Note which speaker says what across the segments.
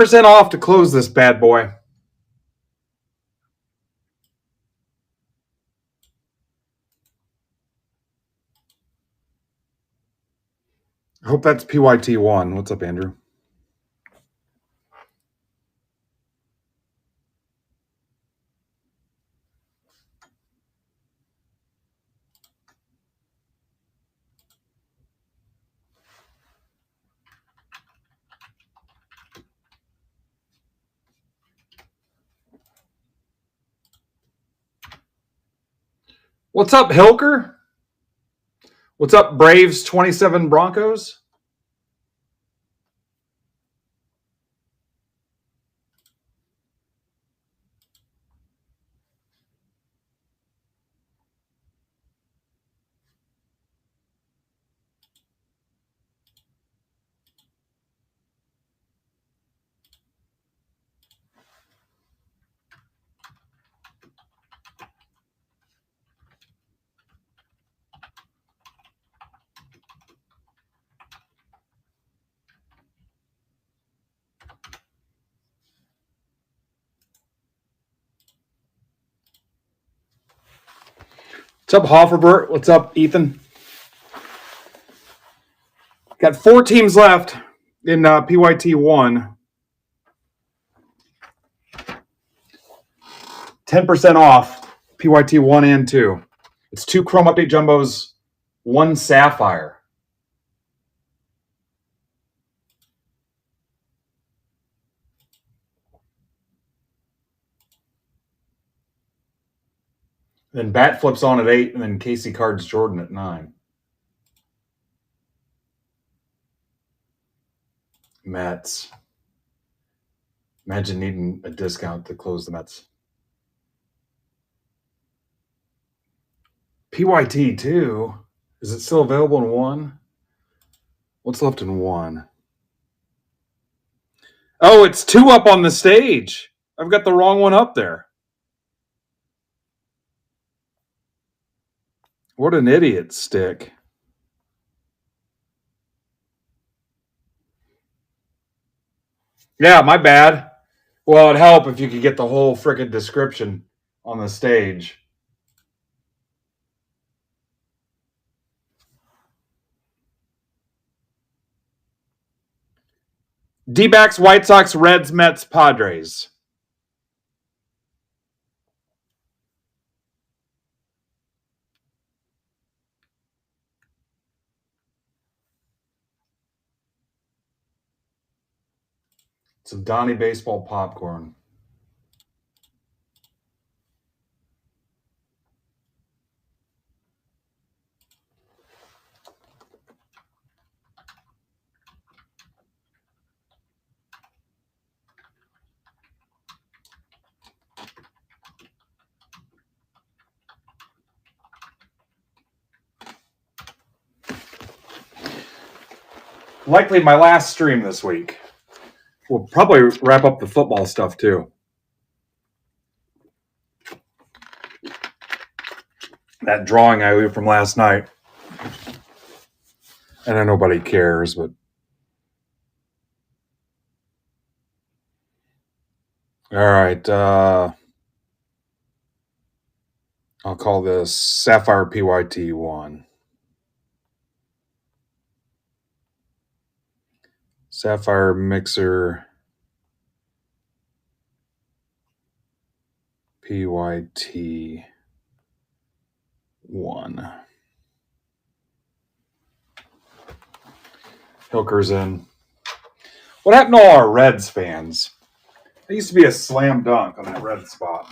Speaker 1: 10% off to close this bad boy. I hope that's PYT1. What's up, Andrew? What's up, Hilker? What's up, Braves 27 Broncos? What's up, Hofferbert? What's up, Ethan? Got 4 teams left in PYT1. 10% off PYT1 and 2. It's 2 Chrome Update Jumbos, 1 Sapphire. Then Bat flips on at 8, and then Casey cards Jordan at 9. Mets. Imagine needing a discount to close the Mets. PYT 2. Is it still available in 1? What's left in 1? Oh, it's 2 up on the stage. I've got the wrong one up there. What an idiot stick. Yeah, my bad. Well, it'd help if you could get the whole frickin' description on the stage. D-backs, White Sox, Reds, Mets, Padres. Some Donnie baseball popcorn. Likely my last stream this week. We'll probably wrap up the football stuff too. That drawing I leave from last night. I know nobody cares, but all right. I'll call this Sapphire PYT1. Sapphire Mixer PYT1. Hilker's in. What happened to all our Reds fans? There used to be a slam dunk on that red spot.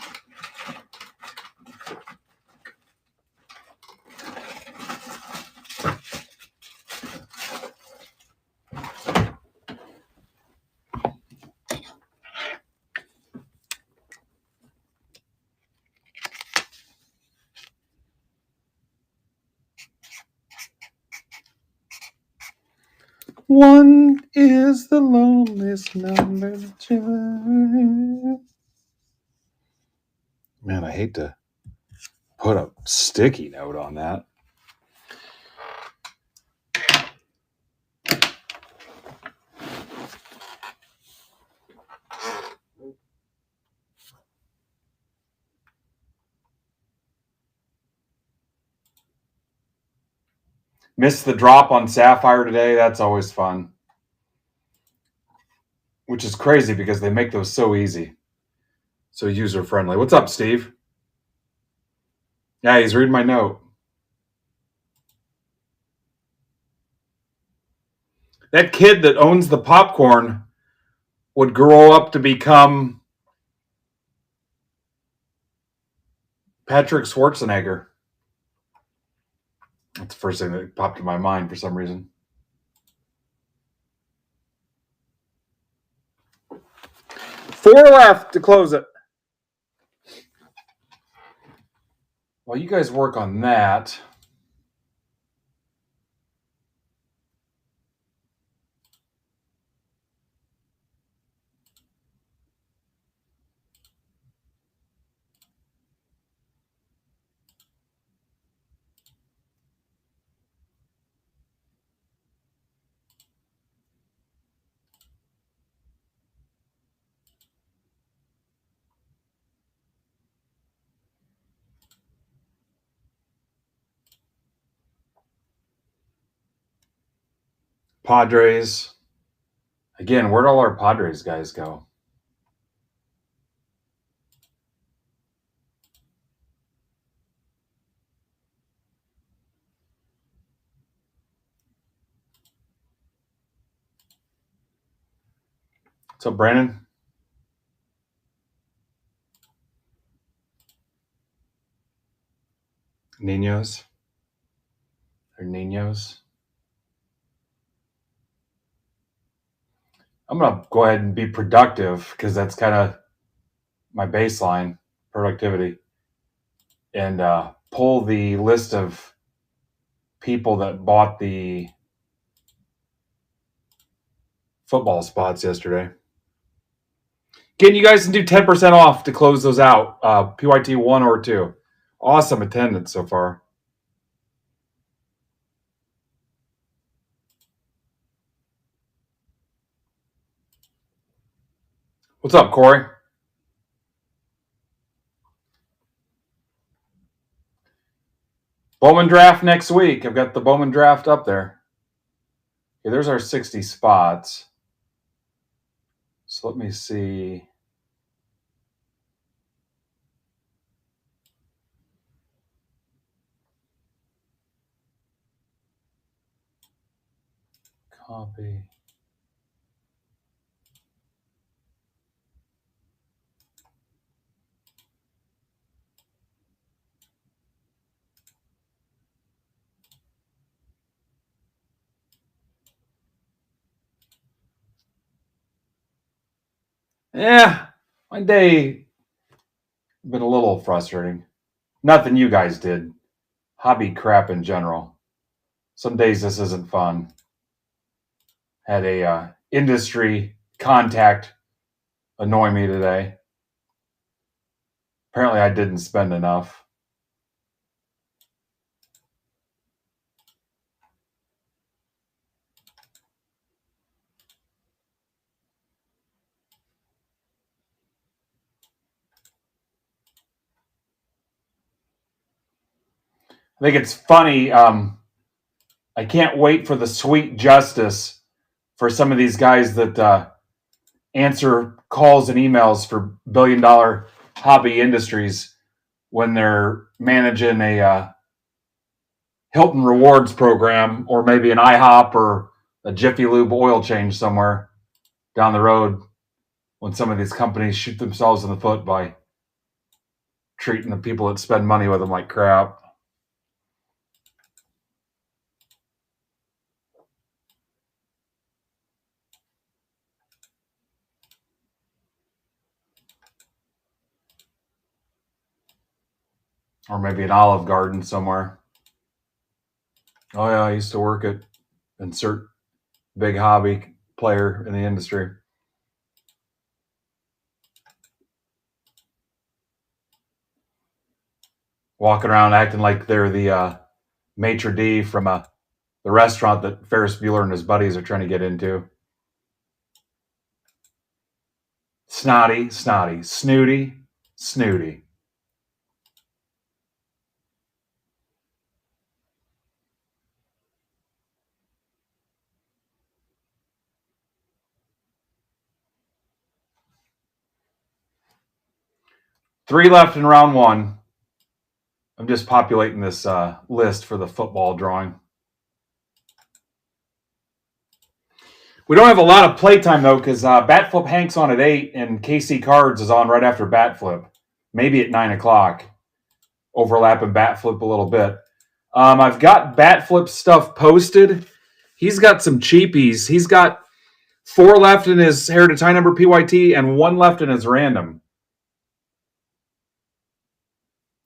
Speaker 1: One is the loneliest number. Man, I hate to put a sticky note on that. Missed the drop on Sapphire today. That's always fun. Which is crazy because they make those so easy. So user friendly. What's up, Steve? Yeah, he's reading my note. That kid that owns the popcorn would grow up to become Patrick Schwarzenegger. That's the first thing that popped in my mind for some reason. Four left to close it. While you guys work on that, Padres. Again, where'd all our Padres guys go? What's up, Brandon? Ninos? Or Ninos? I'm going to go ahead and be productive because that's kind of my baseline, productivity, and pull the list of people that bought the football spots yesterday. Again, you guys can do 10% off to close those out. PYT 1 or 2. Awesome attendance so far. What's up, Corey? Bowman draft next week. I've got the Bowman draft up there. Okay, there's our 60 spots. So let me see. Copy. Yeah, my day been a little frustrating. Nothing you guys did. Hobby crap in general. Some days this isn't fun. Had a industry contact annoy me today. Apparently I didn't spend enough. I think it's funny. I can't wait for the sweet justice for some of these guys that answer calls and emails for billion-dollar hobby industries when they're managing a Hilton Rewards program or maybe an IHOP or a Jiffy Lube oil change somewhere down the road, when some of these companies shoot themselves in the foot by treating the people that spend money with them like crap. Or maybe an Olive Garden somewhere. Oh yeah, I used to work at insert big hobby player in the industry. Walking around acting like they're the maitre d' from the restaurant that Ferris Bueller and his buddies are trying to get into. Snotty, snooty, snooty. 3 left in round 1. I'm just populating this list for the football drawing. We don't have a lot of playtime, though, because Bat Flip Hank's on at 8, and KC Cards is on right after Bat Flip. Maybe at 9 o'clock. Overlapping Bat Flip a little bit. I've got Bat Flip stuff posted. He's got some cheapies. He's got 4 left in his Heritage High Number PYT and 1 left in his random.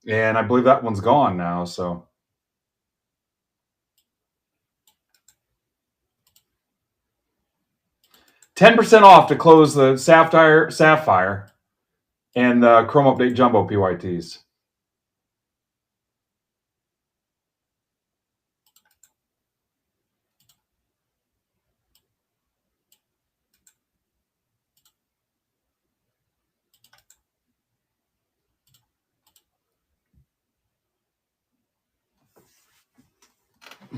Speaker 1: And I believe that one's gone now, so. $10% off to close the Sapphire and the Chrome Update Jumbo PYTs.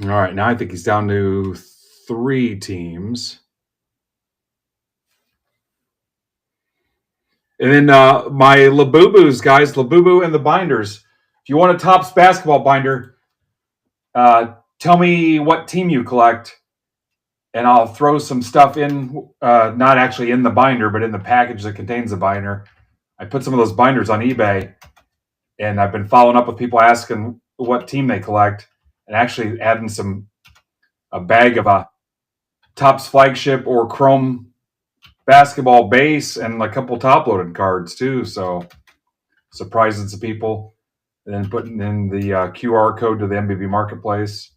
Speaker 1: All right, now I think he's down to 3 teams. And then my Labubus, guys, Labubu and the binders. If you want a Topps basketball binder, tell me what team you collect, and I'll throw some stuff in, not actually in the binder, but in the package that contains the binder. I put some of those binders on eBay, and I've been following up with people asking what team they collect, and actually adding a bag of a Topps flagship or Chrome basketball base and a couple top-loaded cards too. So surprising some people, and then putting in the QR code to the MBB marketplace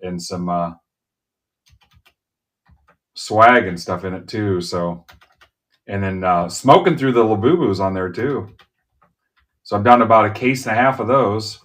Speaker 1: and some swag and stuff in it too. So, and then smoking through the Labubus on there too. So I'm down to about a case and a half of those.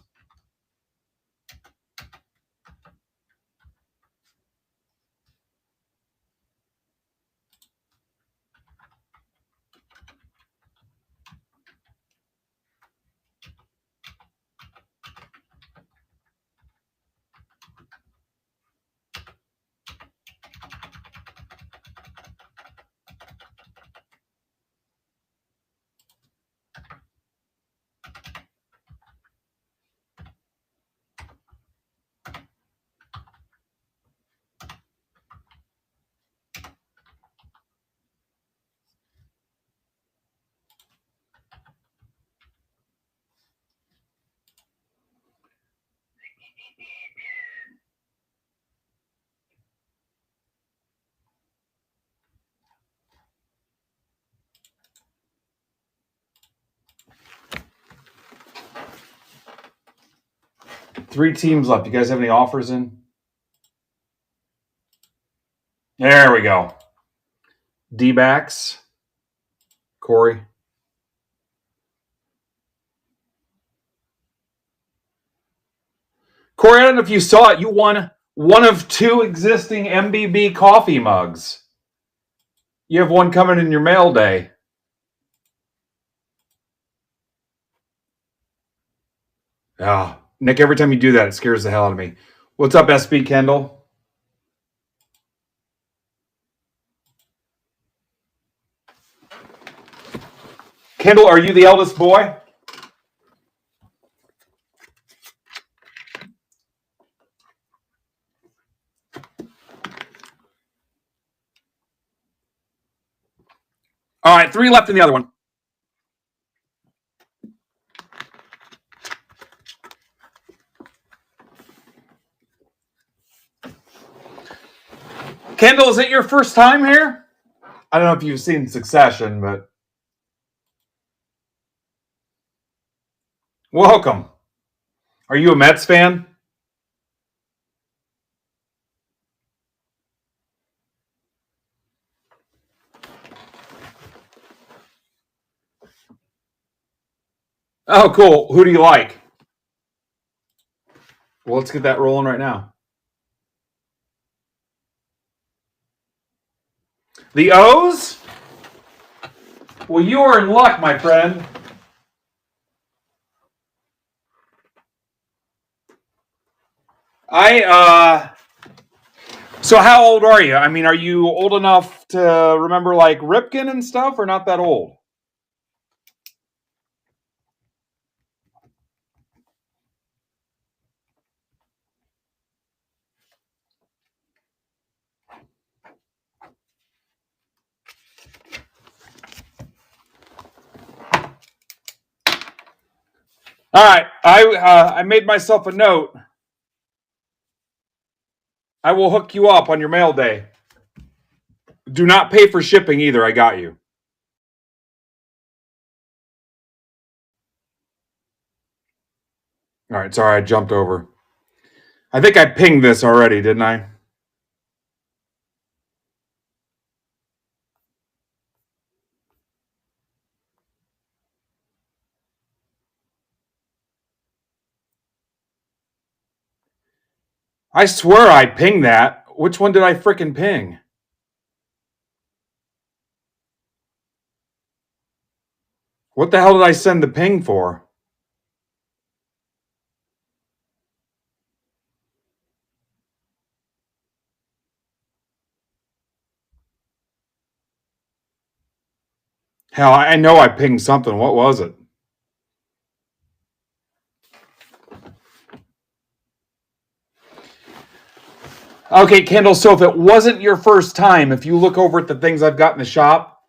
Speaker 1: Three teams left. You guys have any offers in? There we go. D-backs. Corey. Corey, I don't know if you saw it. You won one of 2 existing MBB coffee mugs. You have one coming in your mail day. Oh, Nick, every time you do that, it scares the hell out of me. What's up, SB Kendall? Kendall, are you the eldest boy? All right, 3 left in the other one. Kendall, is it your first time here? I don't know if you've seen Succession, but welcome. Are you a Mets fan? Oh, cool. Who do you like? Well, let's get that rolling right now. The O's? Well, you are in luck, my friend. So how old are you? I mean, are you old enough to remember like Ripken and stuff, or not that old? All right, I made myself a note. I will hook you up on your mail day. Do not pay for shipping either. I got you. All right, sorry I jumped over. I think I pinged this already, didn't I? I swear I pinged that. Which one did I frickin' ping? What the hell did I send the ping for? Hell, I know I pinged something. What was it? Okay, Kendall, so if it wasn't your first time, if you look over at the things I've got in the shop,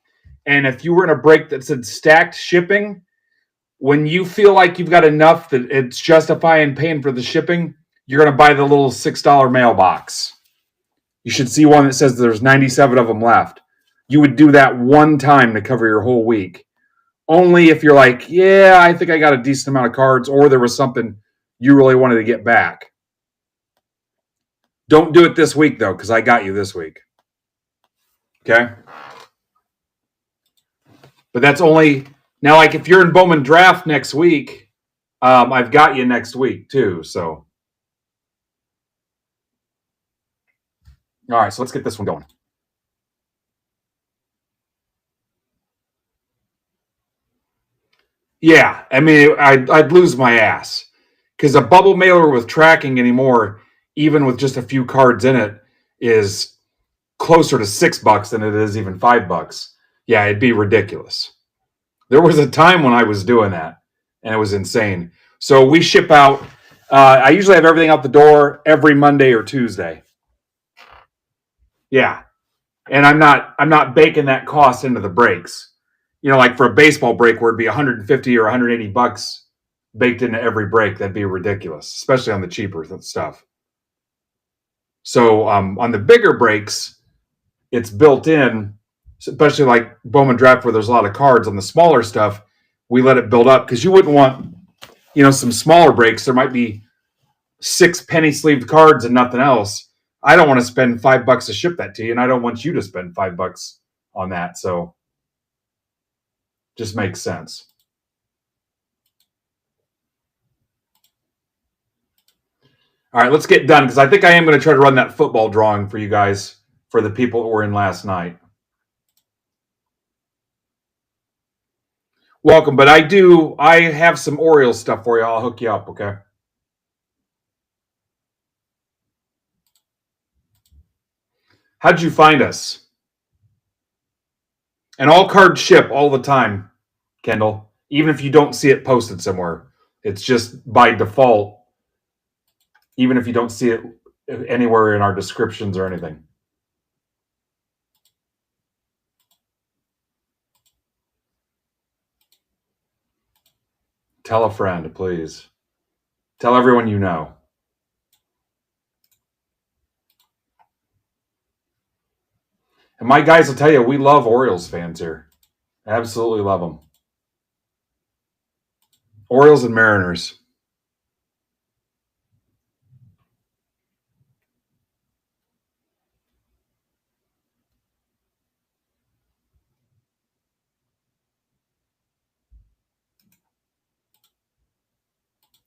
Speaker 1: and if you were in a break that said stacked shipping, when you feel like you've got enough that it's justifying paying for the shipping, you're going to buy the little $6 mailbox. You should see one that says there's 97 of them left. You would do that one time to cover your whole week. Only if you're like, yeah, I think I got a decent amount of cards, or there was something you really wanted to get back. Don't do it this week, though, because I got you this week. Okay? But that's only... Now, like, if you're in Bowman Draft next week, I've got you next week, too, so... All right, so let's get this one going. Yeah, I mean, I'd lose my ass. Because a bubble mailer with tracking anymore, even with just a few cards in it, is closer to $6 than it is even $5. Yeah, it'd be ridiculous. There was a time when I was doing that, and it was insane. So we ship out. I usually have everything out the door every Monday or Tuesday. Yeah, and I'm not baking that cost into the breaks. You know, like for a baseball break where it'd be 150 or 180 bucks baked into every break, that'd be ridiculous, especially on the cheaper stuff. So on the bigger breaks, it's built in, especially like Bowman Draft where there's a lot of cards. On the smaller stuff, we let it build up because you wouldn't want, you know, some smaller breaks. There might be 6 penny sleeved cards and nothing else. I don't want to spend $5 to ship that to you, and I don't want you to spend $5 on that. So just makes sense. All right, let's get done because I think I am going to try to run that football drawing for you guys for the people that were in last night. Welcome, but I have some Orioles stuff for you. I'll hook you up, okay? How'd you find us? And all cards ship all the time, Kendall, even if you don't see it posted somewhere. It's just by default, even if you don't see it anywhere in our descriptions or anything. Tell a friend, please. Tell everyone you know. And my guys will tell you, we love Orioles fans here. Absolutely love them. Orioles and Mariners.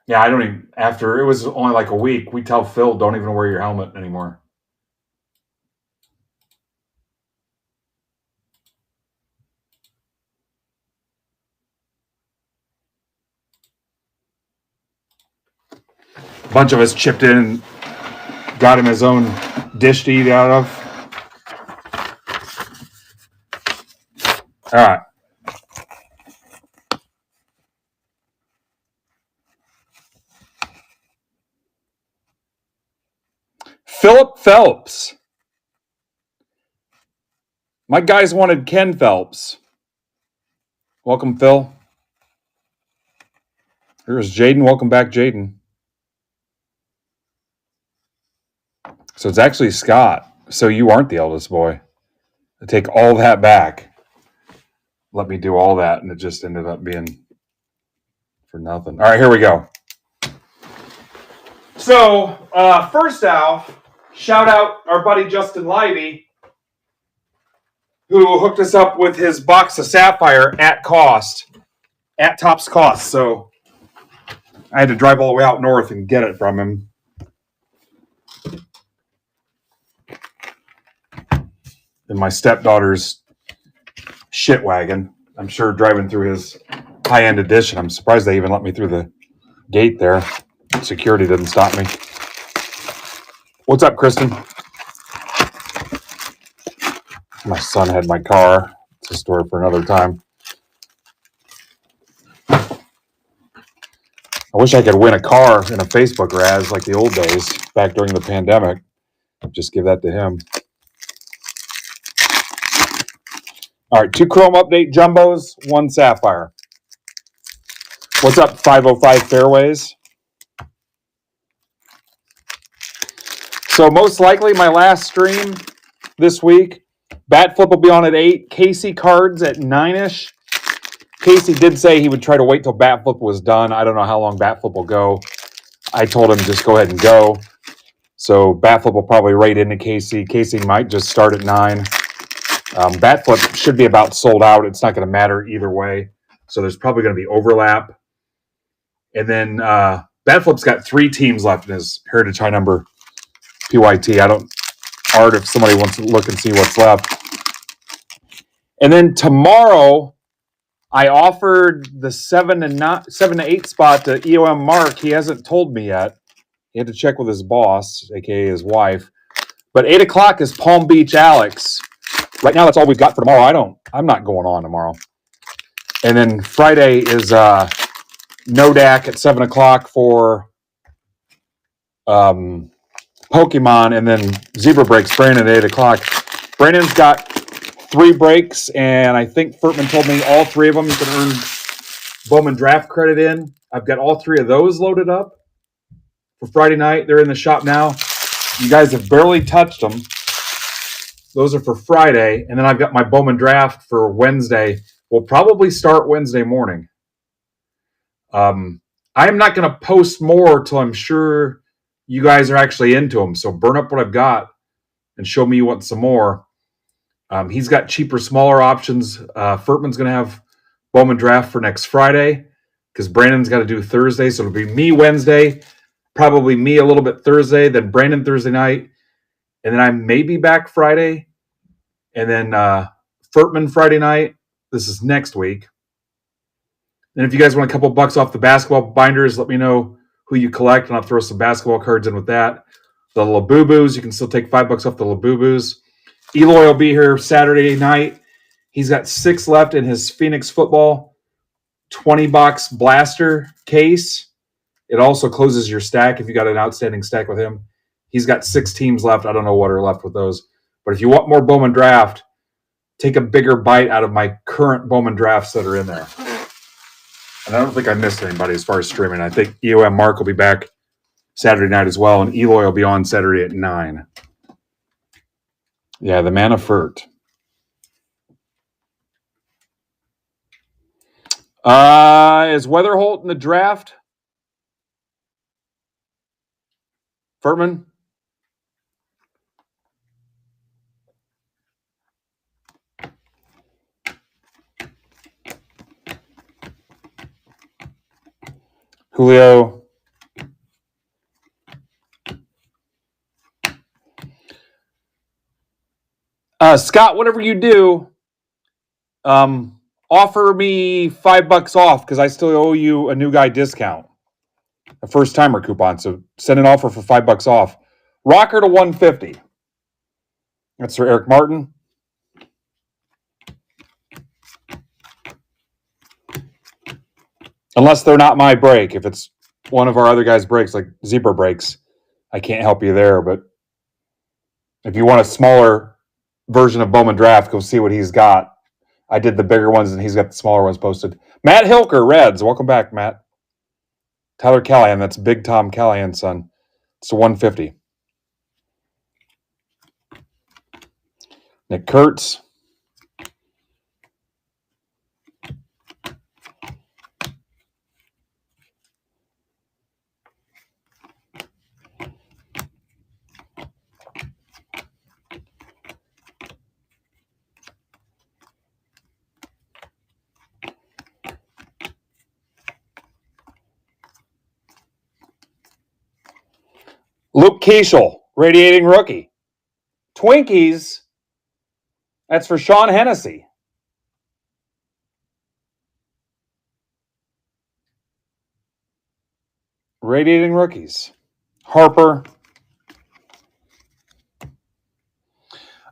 Speaker 1: Yeah, I don't even, after it was only like a week, we tell Phil, don't even wear your helmet anymore. A bunch of us chipped in and got him his own dish to eat out of. All right. Philip Phelps. My guys wanted Ken Phelps. Welcome, Phil. Here's Jaden. Welcome back, Jaden. So it's actually Scott. So you aren't the eldest boy. I take all that back. Let me do all that, and it just ended up being for nothing. All right, here we go. So, first off, shout out our buddy Justin Livey, who hooked us up with his box of Sapphire at Top's cost. So I had to drive all the way out north and get it from him. In my stepdaughter's shit wagon. I'm sure driving through his high-end edition. I'm surprised they even let me through the gate there. Security didn't stop me. What's up, Kristen? My son had my car. It's a story for another time. I wish I could win a car in a Facebook Raz like the old days back during the pandemic. Just give that to him. All right, 2 Chrome Update Jumbos, 1 Sapphire. What's up, 505 Fairways? So most likely my last stream this week, Bat Flip will be on at 8, Casey cards at 9-ish. Casey did say he would try to wait till Bat Flip was done. I don't know how long Bat Flip will go. I told him just go ahead and go. So Bat Flip will probably right into Casey. Casey might just start at 9. Bat Flip should be about sold out. It's not going to matter either way. So there's probably going to be overlap. And then Bat Flip's got 3 teams left in his Heritage High Number PYT. I don't, Art, if somebody wants to look and see what's left. And then tomorrow, I offered the 7 to 8 spot to EOM Mark. He hasn't told me yet. He had to check with his boss, aka his wife. But 8 o'clock is Palm Beach Alex. Right now, that's all we've got for tomorrow. I'm not going on tomorrow. And then Friday is Nodak at 7 o'clock for Pokemon, and then Zebra Breaks, Brandon at 8 o'clock. Brandon's got 3 breaks, and I think Furtman told me all 3 of them you can earn Bowman draft credit in. I've got all 3 of those loaded up for Friday night. They're in the shop now. You guys have barely touched them. Those are for Friday, and then I've got my Bowman draft for Wednesday. We'll probably start Wednesday morning. I'm not going to post more till I'm sure you guys are actually into them. So burn up what I've got and show me you want some more. He's got cheaper, smaller options. Furtman's going to have Bowman draft for next Friday because Brandon's got to do Thursday. So it'll be me Wednesday, probably me a little bit Thursday, then Brandon Thursday night. And then I may be back Friday. And then Furtman Friday night. This is next week. And if you guys want a couple bucks off the basketball binders, let me know who you collect, and I'll throw some basketball cards in with that. The Labubus, you can still take $5 off the Labubus. Eloy will be here Saturday night. He's got 6 left in his Phoenix football 20-box blaster case. It also closes your stack if you got an outstanding stack with him. He's got 6 teams left. I don't know what are left with those. But if you want more Bowman draft, take a bigger bite out of my current Bowman drafts that are in there. And I don't think I missed anybody as far as streaming. I think EOM Mark will be back Saturday night as well, and Eloy will be on Saturday at 9. Yeah, the man of Furt. Is Weatherholt in the draft? Furtman? Julio? Scott, whatever you do, offer me $5 off because I still owe you a new guy discount, a first timer coupon. So send an offer for $5 off. Rocker to 150. That's for Eric Martin. Unless they're not my break. If it's one of our other guys' breaks, like Zebra Breaks, I can't help you there. But if you want a smaller version of Bowman Draft, go see what he's got. I did the bigger ones, and he's got the smaller ones posted. Matt Hilker, Reds. Welcome back, Matt. Tyler Callahan, that's Big Tom Callahan's son. It's a 150. Nick Kurtz. Luke Keeschel, radiating rookie. Twinkies, that's for Sean Hennessy. Radiating rookies. Harper.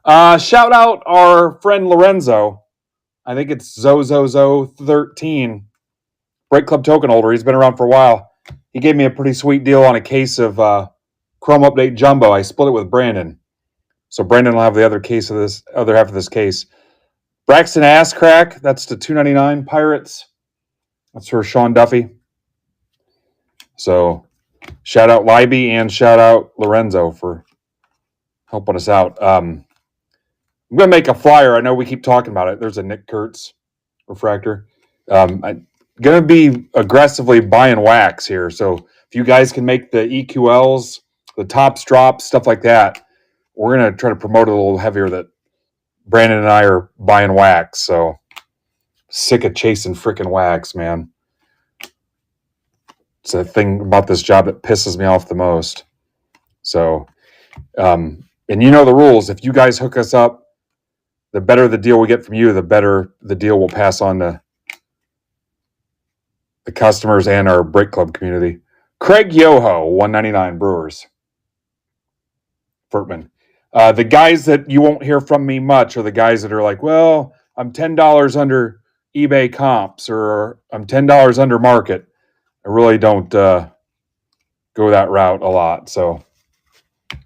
Speaker 1: Shout out our friend Lorenzo. I think it's Zozo13. Break Club token holder. He's been around for a while. He gave me a pretty sweet deal on a case of Chrome Update Jumbo. I split it with Brandon. So Brandon will have the other half of this case. Braxton Ass Crack, that's to $2.99 Pirates. That's for Sean Duffy. So shout out Libby and shout out Lorenzo for helping us out. I'm going to make a flyer. I know we keep talking about it. There's a Nick Kurtz refractor. I'm going to be aggressively buying wax here. So if you guys can make the EQLs, the tops drops, stuff like that, we're going to try to promote it a little heavier that Brandon and I are buying wax. So sick of chasing freaking wax, man. It's a thing about this job that pisses me off the most. So, and you know the rules. If you guys hook us up, the better the deal we get from you, the better the deal we'll pass on to the customers and our Break Club community. Craig Yoho, $1.99 Brewers. Furtman. The guys that you won't hear from me much are the guys that are like, well, I'm $10 under eBay comps or I'm $10 under market. I really don't go that route a lot. So if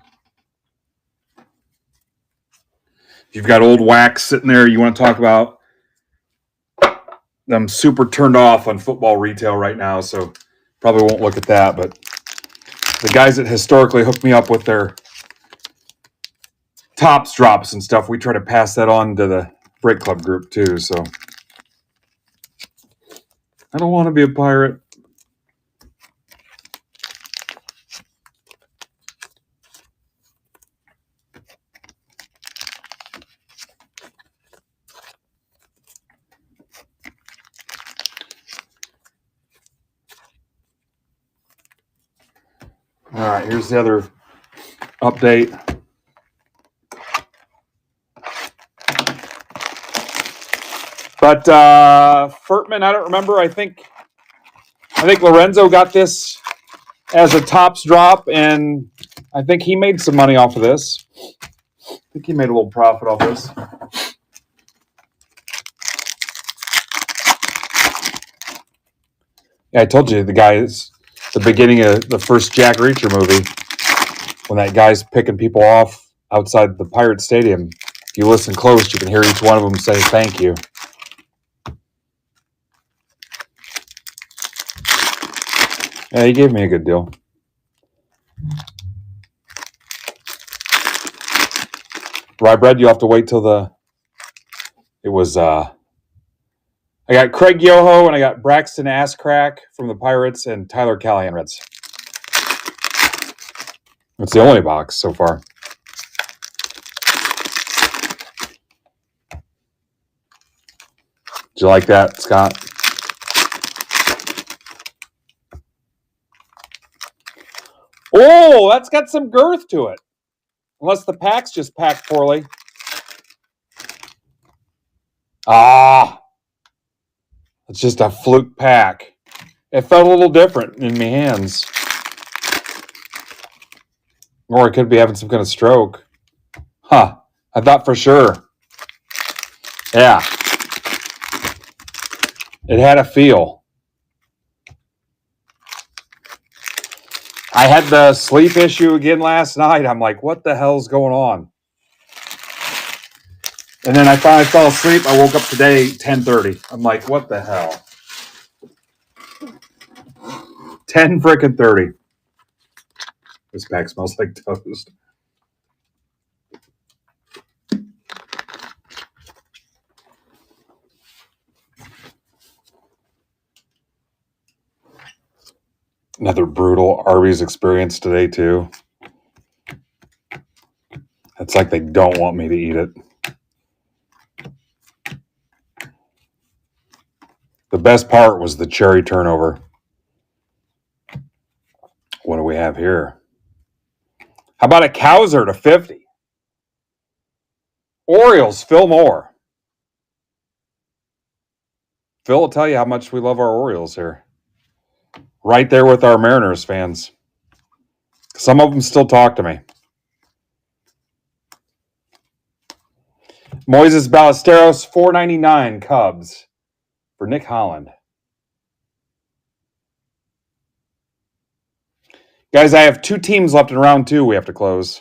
Speaker 1: you've got old wax sitting there you want to talk about, I'm super turned off on football retail right now, so probably won't look at that. But the guys that historically hooked me up with their tops drops and stuff, we try to pass that on to the Break Club group too. So I don't want to be a pirate. All right, here's the other update. But Furtman, I don't remember. I think Lorenzo got this as a tops drop, and I think he made some money off of this. I think he made a little profit off this. Yeah, I told you the guy is the beginning of the first Jack Reacher movie when that guy's picking people off outside the Pirate Stadium. If you listen close, you can hear each one of them say thank you. Yeah, he gave me a good deal. Rye bread, you'll have to wait till it was, I got Craig Yoho and I got Braxton Ass Crack from the Pirates and Tyler Callahan Reds. That's the only box so far. Did you like that, Scott? Oh, that's got some girth to it. Unless the pack's just packed poorly. It's just a fluke pack. It felt a little different in my hands. Or I could be having some kind of stroke. I thought for sure. Yeah. It had a feel. I had the sleep issue again last night. I'm like, what the hell's going on? And then I finally fell asleep. I woke up today, 10:30. I'm like, what the hell? 10 frickin' 30. This pack smells like toast. Another brutal Arby's experience today, too. It's like they don't want me to eat it. The best part was the cherry turnover. What do we have here? How about a Cowser to 50? Orioles, Phil Moore. Phil will tell you how much we love our Orioles here. Right there with our Mariners fans. Some of them still talk to me. Moises Ballesteros, $4.99 Cubs for Nick Holland. Guys, I have 2 teams left in round 2 we have to close.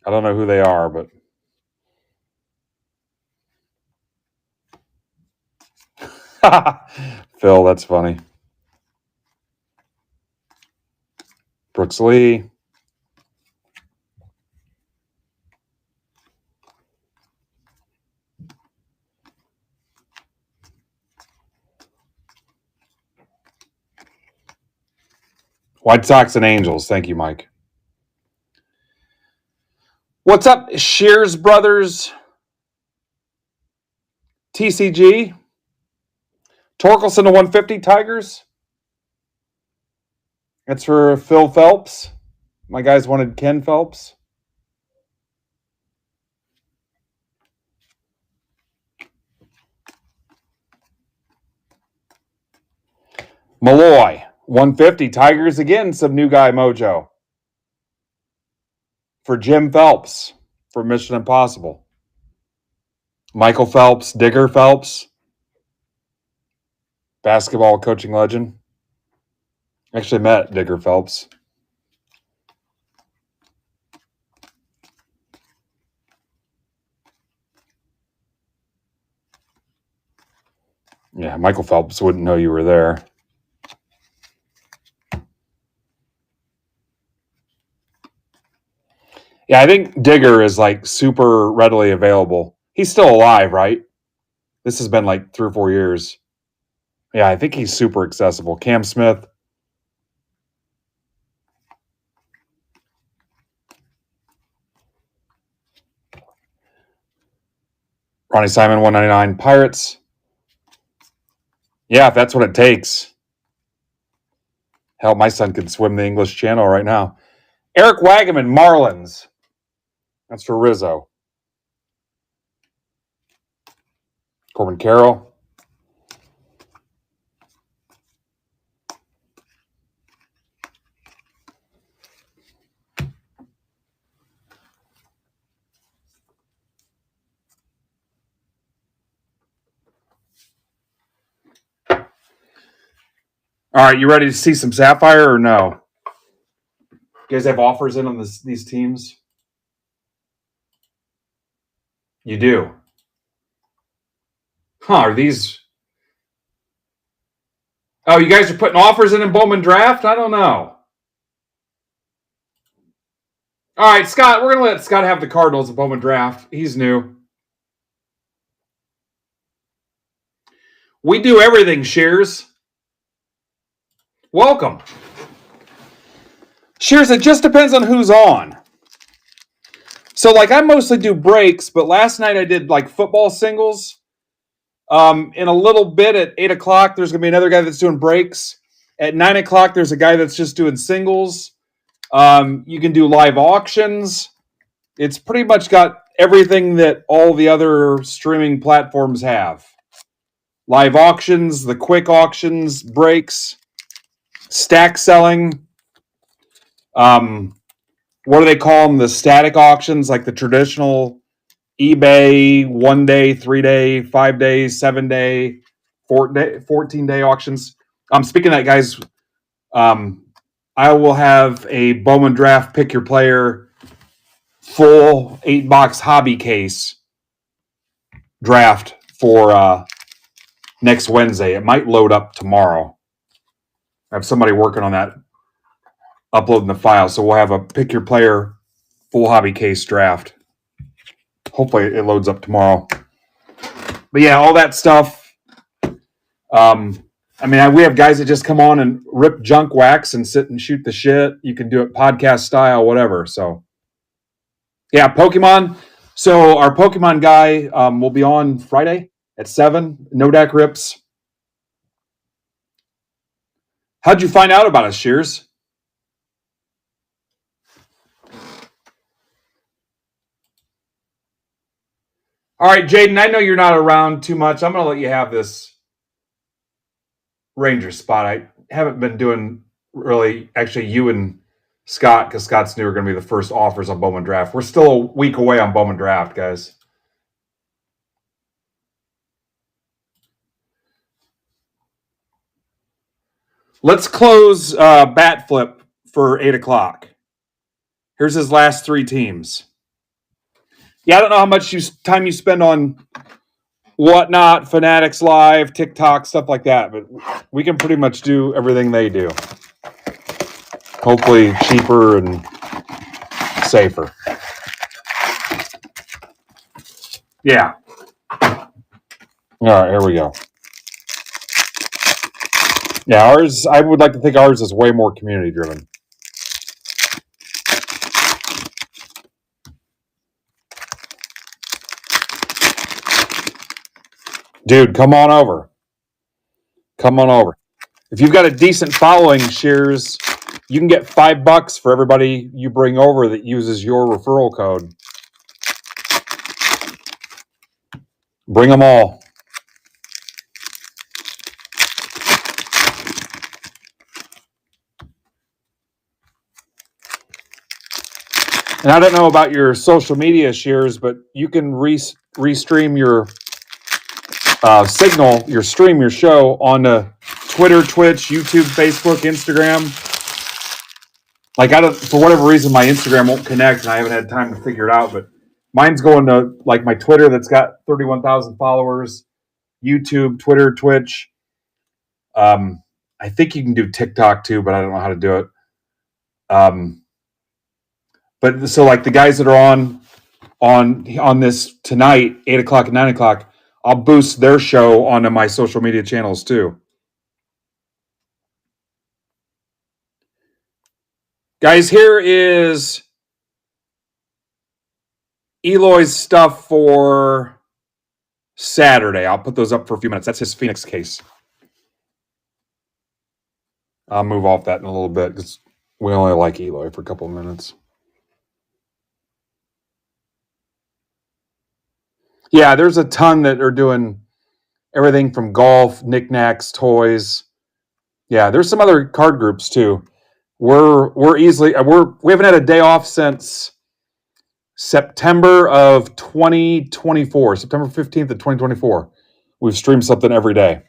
Speaker 1: I don't know who they are, but... Phil, that's funny. Brooks Lee. White Sox and Angels. Thank you, Mike. What's up, Shears Brothers? TCG. Torkelson to 150 Tigers. That's for Phil Phelps. My guys wanted Ken Phelps. Malloy, 150 Tigers again. Some new guy mojo. For Jim Phelps for Mission Impossible. Michael Phelps, Digger Phelps. Basketball coaching legend. Actually met Digger Phelps. Yeah, Michael Phelps wouldn't know you were there. Yeah, I think Digger is like super readily available. He's still alive, right? This has been like 3 or 4 years. Yeah, I think he's super accessible. Cam Smith. Ronnie Simon, 199 Pirates. Yeah, if that's what it takes. Hell, my son could swim the English Channel right now. Eric Wagaman, Marlins. That's for Rizzo. Corbin Carroll. All right, you ready to see some Sapphire or no? You guys have offers in on these teams? You do? Huh, are these... Oh, you guys are putting offers in Bowman Draft? I don't know. All right, Scott, we're going to let Scott have the Cardinals in Bowman Draft. He's new. We do everything, Shears. Welcome. Shears, it just depends on who's on. So, like, I mostly do breaks, but last night I did, like, football singles. In a little bit at 8 o'clock, there's going to be another guy that's doing breaks. At 9 o'clock, there's a guy that's just doing singles. You can do live auctions. It's pretty much got everything that all the other streaming platforms have. Live auctions, the quick auctions, breaks, stack selling. What do they call them? The static auctions, like the traditional eBay 1 day, 3 day, 5 days, 7 day, 14 day auctions. Speaking of that, guys, I will have a Bowman Draft Pick Your Player full 8-box hobby case draft for next Wednesday. It might load up tomorrow. I have somebody working on that, uploading the file. So we'll have a pick your player full hobby case draft. Hopefully it loads up tomorrow. But yeah, all that stuff. I mean, we have guys that just come on and rip junk wax and sit and shoot the shit. You can do it podcast style, whatever. So yeah, Pokemon. So our Pokemon guy will be on Friday at 7. No deck rips. How'd you find out about us, Shears? All right, Jaden, I know you're not around too much. I'm going to let you have this Ranger spot. I haven't been doing really, actually, you and Scott, because Scott's new, are going to be the first offers on Bowman Draft. We're still a week away on Bowman Draft, guys. Let's close Bat Flip for 8 o'clock. Here's his last 3 teams. Yeah, I don't know how much time you spend on Whatnot, Fanatics Live, TikTok, stuff like that, but we can pretty much do everything they do. Hopefully cheaper and safer. Yeah. All right, here we go. Yeah, ours, I would like to think ours is way more community driven. Dude, come on over. Come on over. If you've got a decent following, Shears, you can get $5 for everybody you bring over that uses your referral code. Bring them all. And I don't know about your social media, Shears, but you can restream your signal, your show on Twitter, Twitch, YouTube, Facebook, Instagram. Like, for whatever reason, my Instagram won't connect, and I haven't had time to figure it out. But mine's going to like my Twitter that's got 31,000 followers, YouTube, Twitter, Twitch. I think you can do TikTok too, but I don't know how to do it. But so like the guys that are on this tonight, 8 o'clock and 9 o'clock, I'll boost their show onto my social media channels too. Guys, here is Eloy's stuff for Saturday. I'll put those up for a few minutes. That's his Phoenix case. I'll move off that in a little bit because we only like Eloy for a couple of minutes. Yeah, there's a ton that are doing everything from golf, knickknacks, toys. Yeah, there's some other card groups too. We haven't had a day off since September of 2024, September 15th of 2024. We've streamed something every day.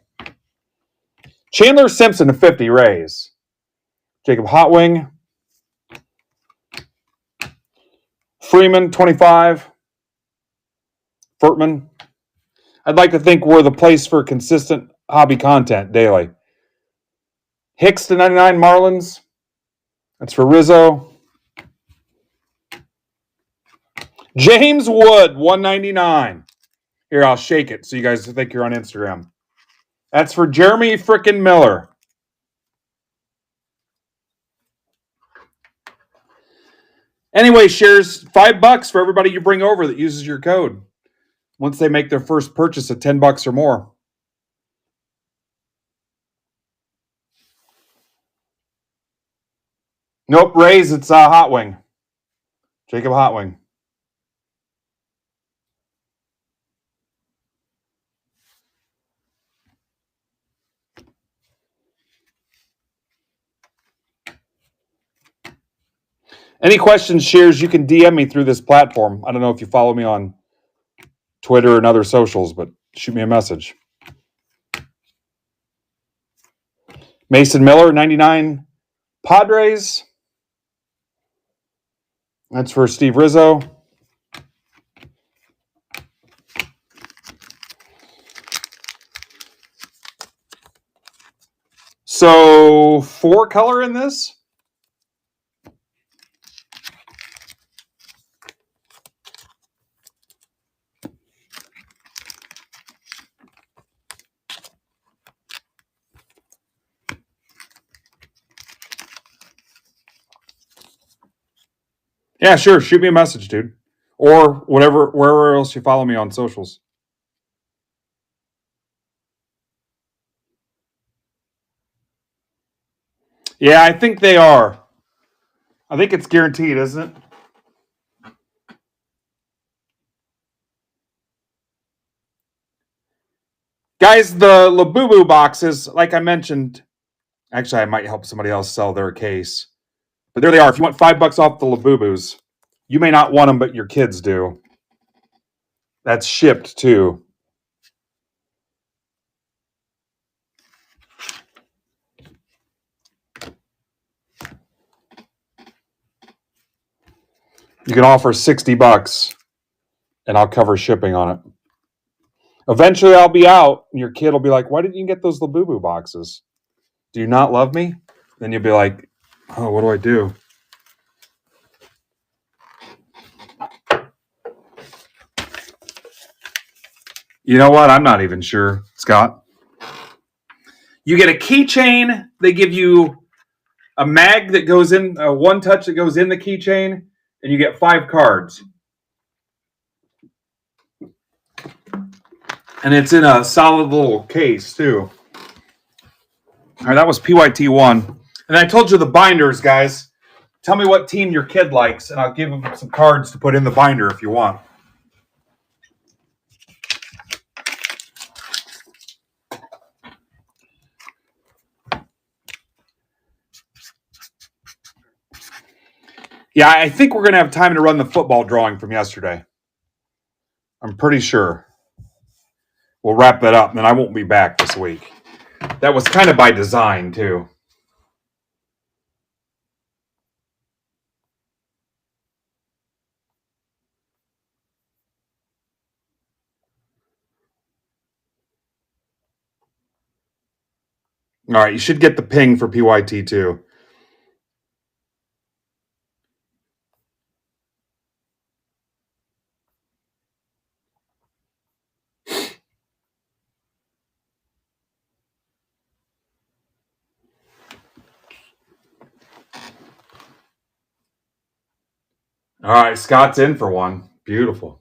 Speaker 1: Chandler Simpson to 50 Rays. Jacob Hotwing. Freeman 25. Furtman. I'd like to think we're the place for consistent hobby content daily. Hicks to 99 Marlins. That's for Rizzo. James Wood 199. Here, I'll shake it so you guys think you're on Instagram. That's for Jeremy frickin' Miller. Anyway, shares $5 for everybody you bring over that uses your code. Once they make their first purchase of $10 or more. Nope, Rays, it's Hotwing. Jacob Hotwing. Any questions, shares, you can DM me through this platform. I don't know if you follow me on Twitter and other socials, but shoot me a message. Mason Miller, 99 Padres. That's for Steve Rizzo. So 4 color in this? Yeah, sure. Shoot me a message, dude. Or whatever, wherever else you follow me on socials. Yeah, I think they are. I think it's guaranteed, isn't it? Guys, the Labubu boxes, like I mentioned, actually, I might help somebody else sell their case. But there they are. If you want $5 off the Labubus, you may not want them, but your kids do. That's shipped too. You can offer $60 and I'll cover shipping on it. Eventually I'll be out and your kid will be like, why didn't you get those Labubu boxes? Do you not love me? Then you'll be like, oh, what do I do? You know what? I'm not even sure, Scott. You get a keychain. They give you a mag that goes in, a one touch that goes in the keychain, and you get 5 cards. And it's in a solid little case, too. All right, that was PYT1. And I told you the binders, guys. Tell me what team your kid likes, and I'll give them some cards to put in the binder if you want. Yeah, I think we're going to have time to run the football drawing from yesterday. I'm pretty sure. We'll wrap that up, and then I won't be back this week. That was kind of by design, too. All right, you should get the ping for PYT, too. All right, Scott's in for one. Beautiful.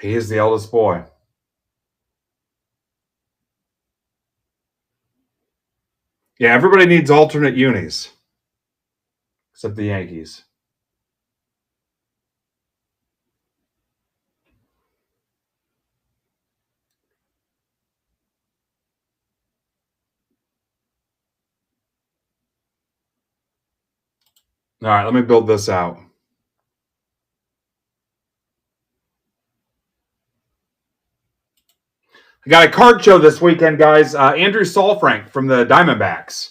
Speaker 1: He is the eldest boy. Yeah, everybody needs alternate unis, except the Yankees. All right, let me build this out. I got a card show this weekend, guys. Andrew Solfrank from the Diamondbacks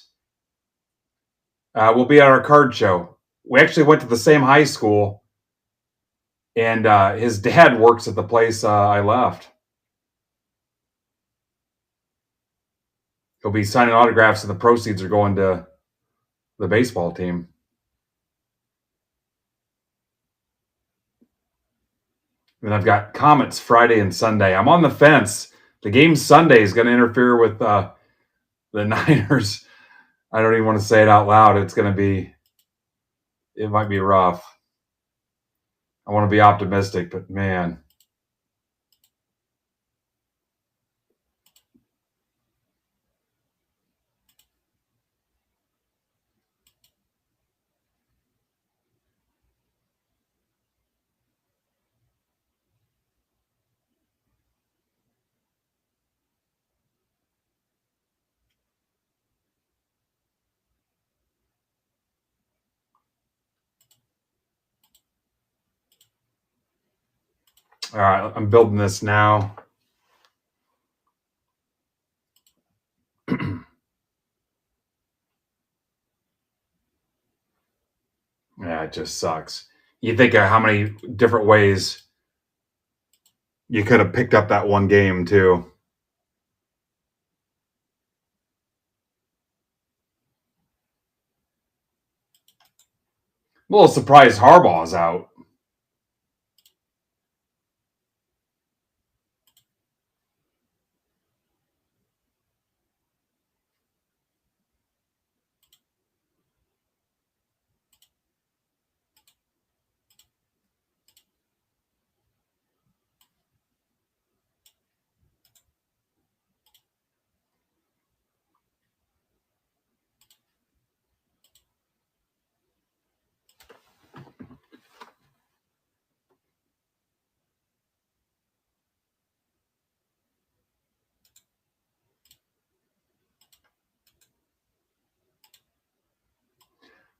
Speaker 1: will be at our card show. We actually went to the same high school, and his dad works at the place I left. He'll be signing autographs, and the proceeds are going to the baseball team. And I've got Comets Friday and Sunday. I'm on the fence. The game Sunday is going to interfere with the Niners. I don't even want to say it out loud. It might be rough. I want to be optimistic, but man. All right, I'm building this now. it just sucks. You think of how many different ways you could have picked up that one game, too. I'm a little surprised Harbaugh's out.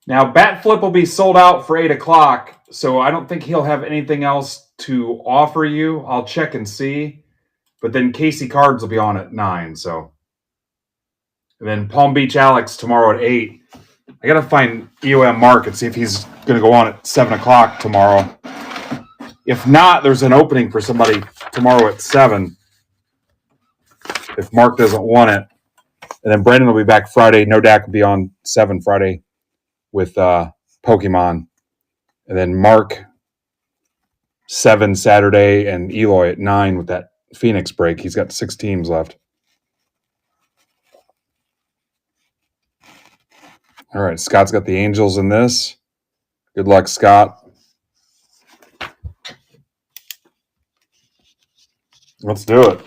Speaker 1: Now, Bat Flip will be sold out for 8 o'clock, so I don't think he'll have anything else to offer you. I'll check and see. But then Casey Cards will be on at 9, so. And then Palm Beach Alex tomorrow at 8. I got to find EOM Mark and see if he's going to go on at 7 o'clock tomorrow. If not, there's an opening for somebody tomorrow at 7. If Mark doesn't want it. And then Brandon will be back Friday. No Dak will be on 7 Friday with Pokemon. And then Mark 7 Saturday and Eloy at 9 with that Phoenix break. He's got 6 teams left. All right, Scott's got the Angels in this. Good luck, Scott. Let's do it.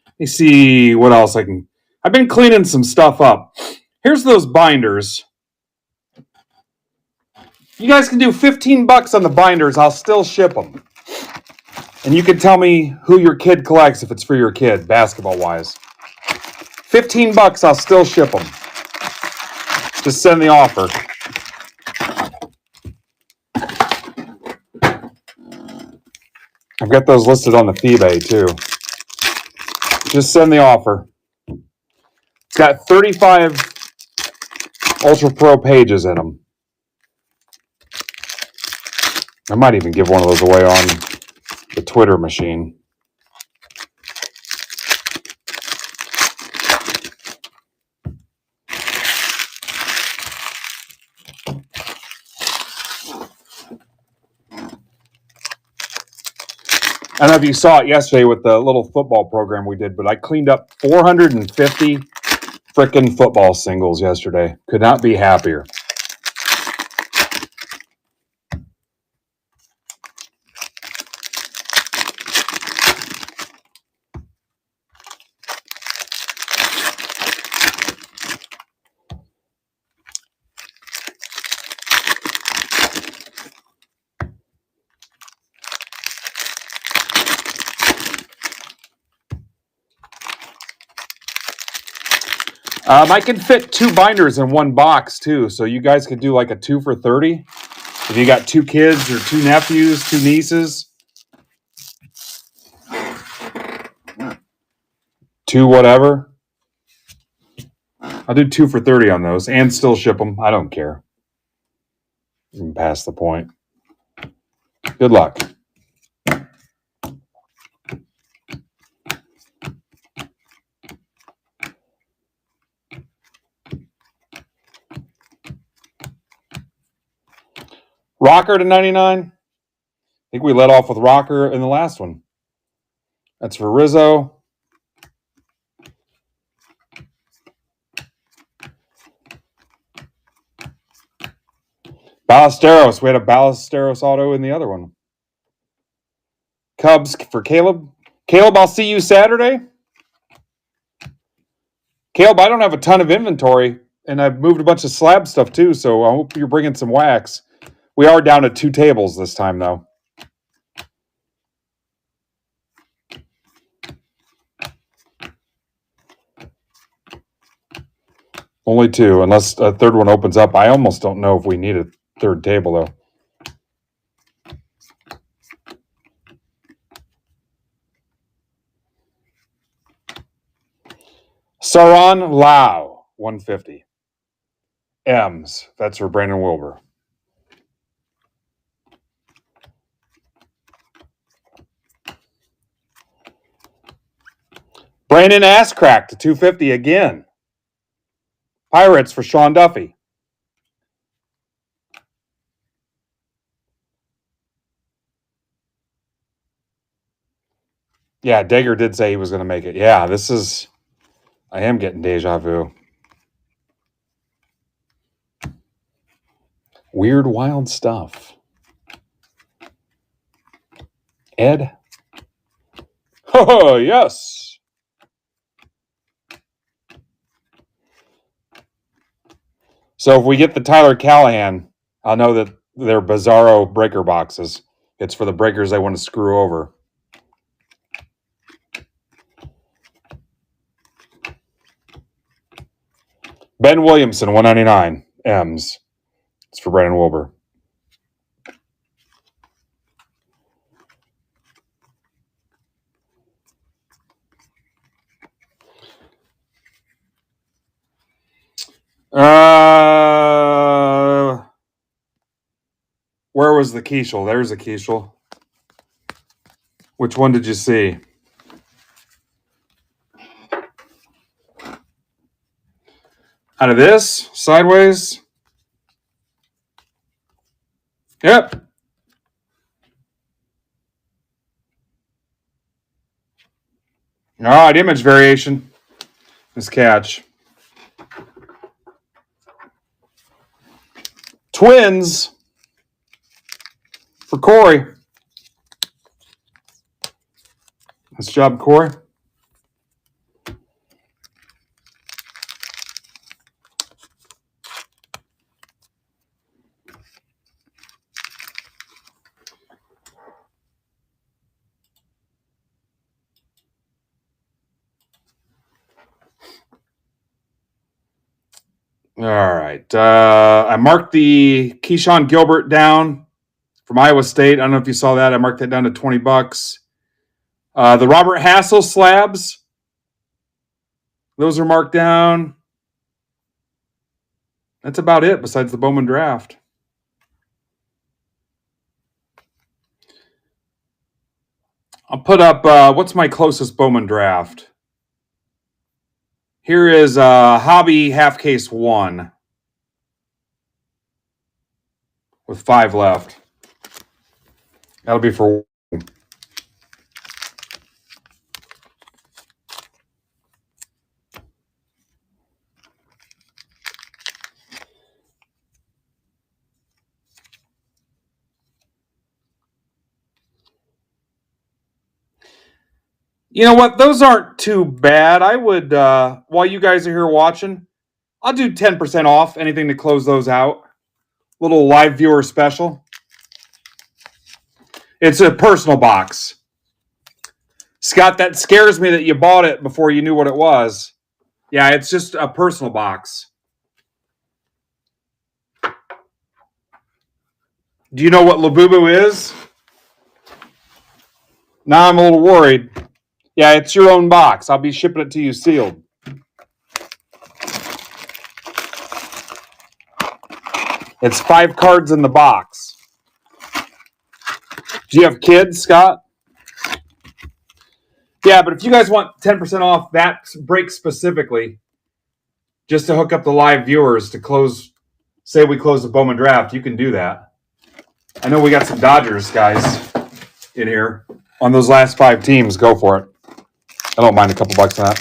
Speaker 1: Let me see what else I can. I've been cleaning some stuff up. Here's those binders. You guys can do $15 on the binders. I'll still ship them. And you can tell me who your kid collects if it's for your kid, basketball-wise. $15, I'll still ship them. Just send the offer. I've got those listed on the eBay, too. Just send the offer. It's got 35 Ultra Pro pages in them. I might even give one of those away on the Twitter machine. I don't know if you saw it yesterday with the little football program we did, but I cleaned up 450 frickin' football singles yesterday. Could not be happier. I can fit 2 binders in one box, too, so you guys could do like a 2 for $30. If you got 2 kids or 2 nephews, 2 nieces, 2 whatever. I'll do 2 for $30 on those and still ship them. I don't care. I'm past the point. Good luck. Rocker to 99. I think we let off with Rocker in the last one. That's for Rizzo. Ballesteros. We had a Ballesteros auto in the other one. Cubs for Caleb. Caleb, I'll see you Saturday. Caleb, I don't have a ton of inventory, and I've moved a bunch of slab stuff too, so I hope you're bringing some wax. We are down to 2 tables this time, though. Only two, unless a third one opens up. I almost don't know if we need a third table, though. Saron Lau, 150. M's. That's for Brandon Wilbur. Brandon Asscrack to 250 again. Pirates for Sean Duffy. Yeah, Dager did say he was going to make it. Yeah, I am getting deja vu. Weird, wild stuff. Ed? Oh, yes. So if we get the Tyler Callahan, I'll know that they're Bizarro breaker boxes. It's for the breakers I want to screw over. Ben Williamson, 199. M's. It's for Brandon Wilbur. Where was the Keishel? There's a Keishel. Which one did you see? Out of this? Sideways? Yep. All right, image variation. This catch. Twins for Corey. Nice job, Corey. All right. I marked the Keyshawn Gilbert down from Iowa State. I don't know if you saw that. I marked that down to $20. The Robert Hassel slabs. Those are marked down. That's about it besides the Bowman draft. I'll put up, what's my closest Bowman draft? Here is Hobby Half Case 1 with 5 left. That'll be for... You know what? Those aren't too bad. I would, while you guys are here watching, I'll do 10% off anything to close those out. Little live viewer special. It's a personal box. Scott, that scares me that you bought it before you knew what it was. Yeah, it's just a personal box. Do you know what Labubu is? Now I'm a little worried. Yeah, it's your own box. I'll be shipping it to you sealed. It's 5 cards in the box. Do you have kids, Scott? Yeah, but if you guys want 10% off that break specifically, just to hook up the live viewers to close, say we close the Bowman draft, you can do that. I know we got some Dodgers guys in here. On those last 5 teams, go for it. I don't mind a couple bucks on that.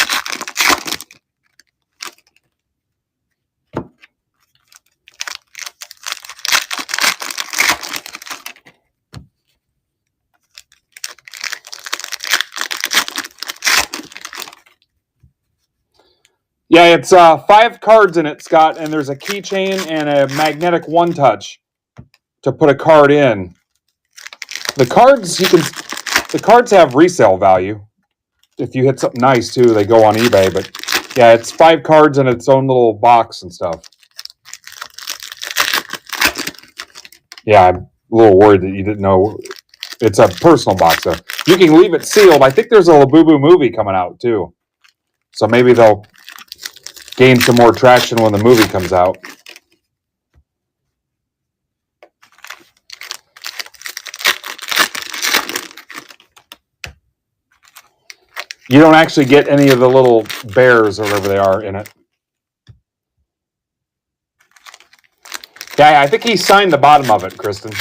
Speaker 1: Yeah, it's 5 cards in it, Scott, and there's a keychain and a magnetic one-touch to put a card in. The cards have resale value. If you hit something nice too, they go on eBay, but Yeah, it's 5 cards in its own little box and stuff. Yeah, I'm a little worried that you didn't know. It's a personal box, though. You can leave it sealed. I think there's a Labubu movie coming out, too. So maybe they'll gain some more traction when the movie comes out. You don't actually get any of the little bears or whatever they are in it. Yeah, I think he signed the bottom of it, Kristen.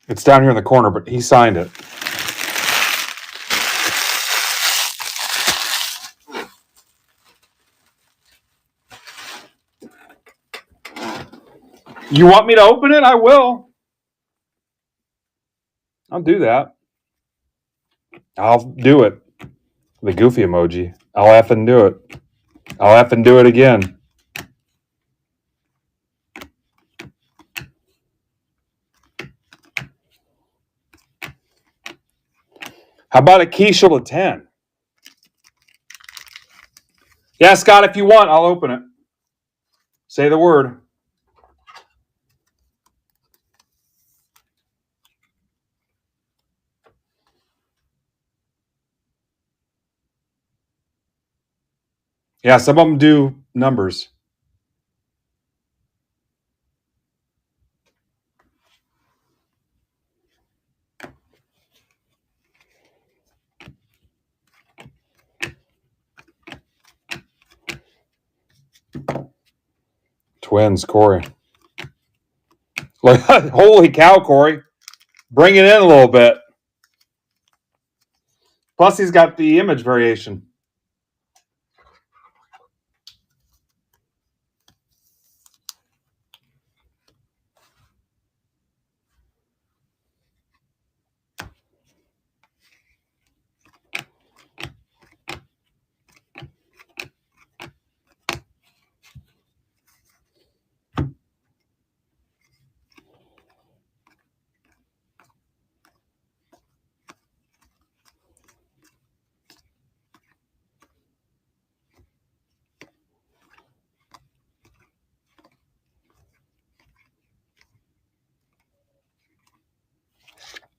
Speaker 1: It's down here in the corner, but he signed it. You want me to open it? I will. I'll do that. I'll do it. The goofy emoji. I'll effing do it. I'll effing do it again. How about a Keishel to 10? Yeah, Scott, if you want, I'll open it. Say the word. Yeah, some of them do numbers. Twins, Corey. Like, holy cow, Corey. Bring it in a little bit. Plus, he's got the image variation.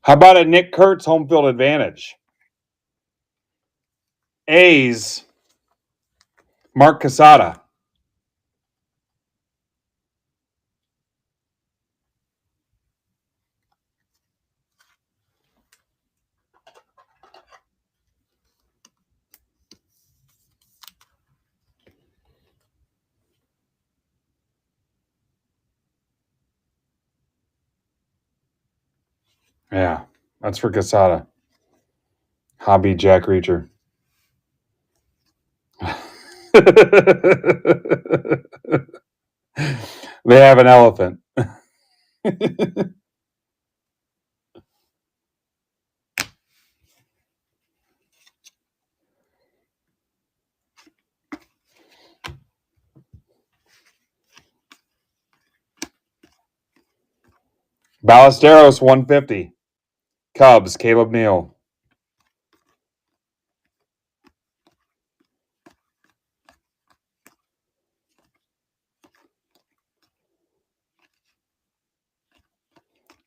Speaker 1: How about a Nick Kurtz home field advantage? A's, Mark Casada. Yeah, that's for Casada. Hobby Jack Reacher. They have an elephant. Ballesteros 150. Cubs, Caleb Neal.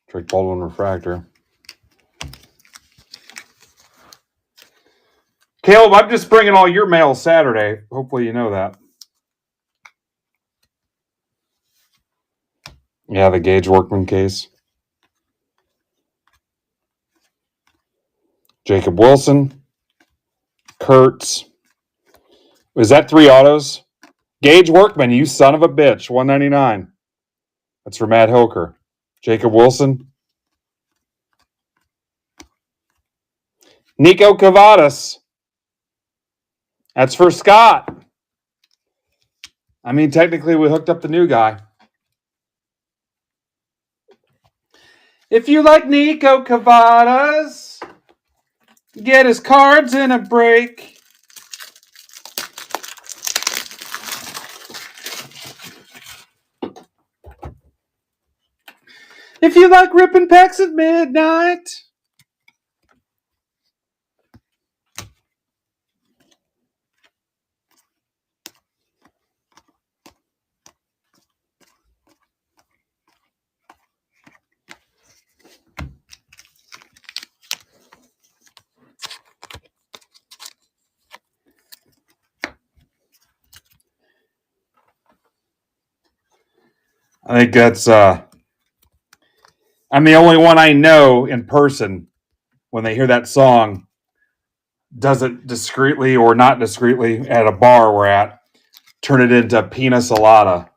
Speaker 1: Drake Baldwin refractor. Caleb, I'm just bringing all your mail Saturday. Hopefully you know that. Yeah, the Gage Workman case. Jacob Wilson. Kurtz. Was that 3 autos? Gage Workman, you son of a bitch. 199. That's for Matt Hilker. Jacob Wilson. Nico Cavadas. That's for Scott. I mean, technically, we hooked up the new guy. If you like Nico Cavadas, get his cards in a break. If you like ripping packs at midnight. I think that's I'm the only one I know in person when they hear that song does it discreetly or not discreetly at a bar we're at, turn it into pina colada.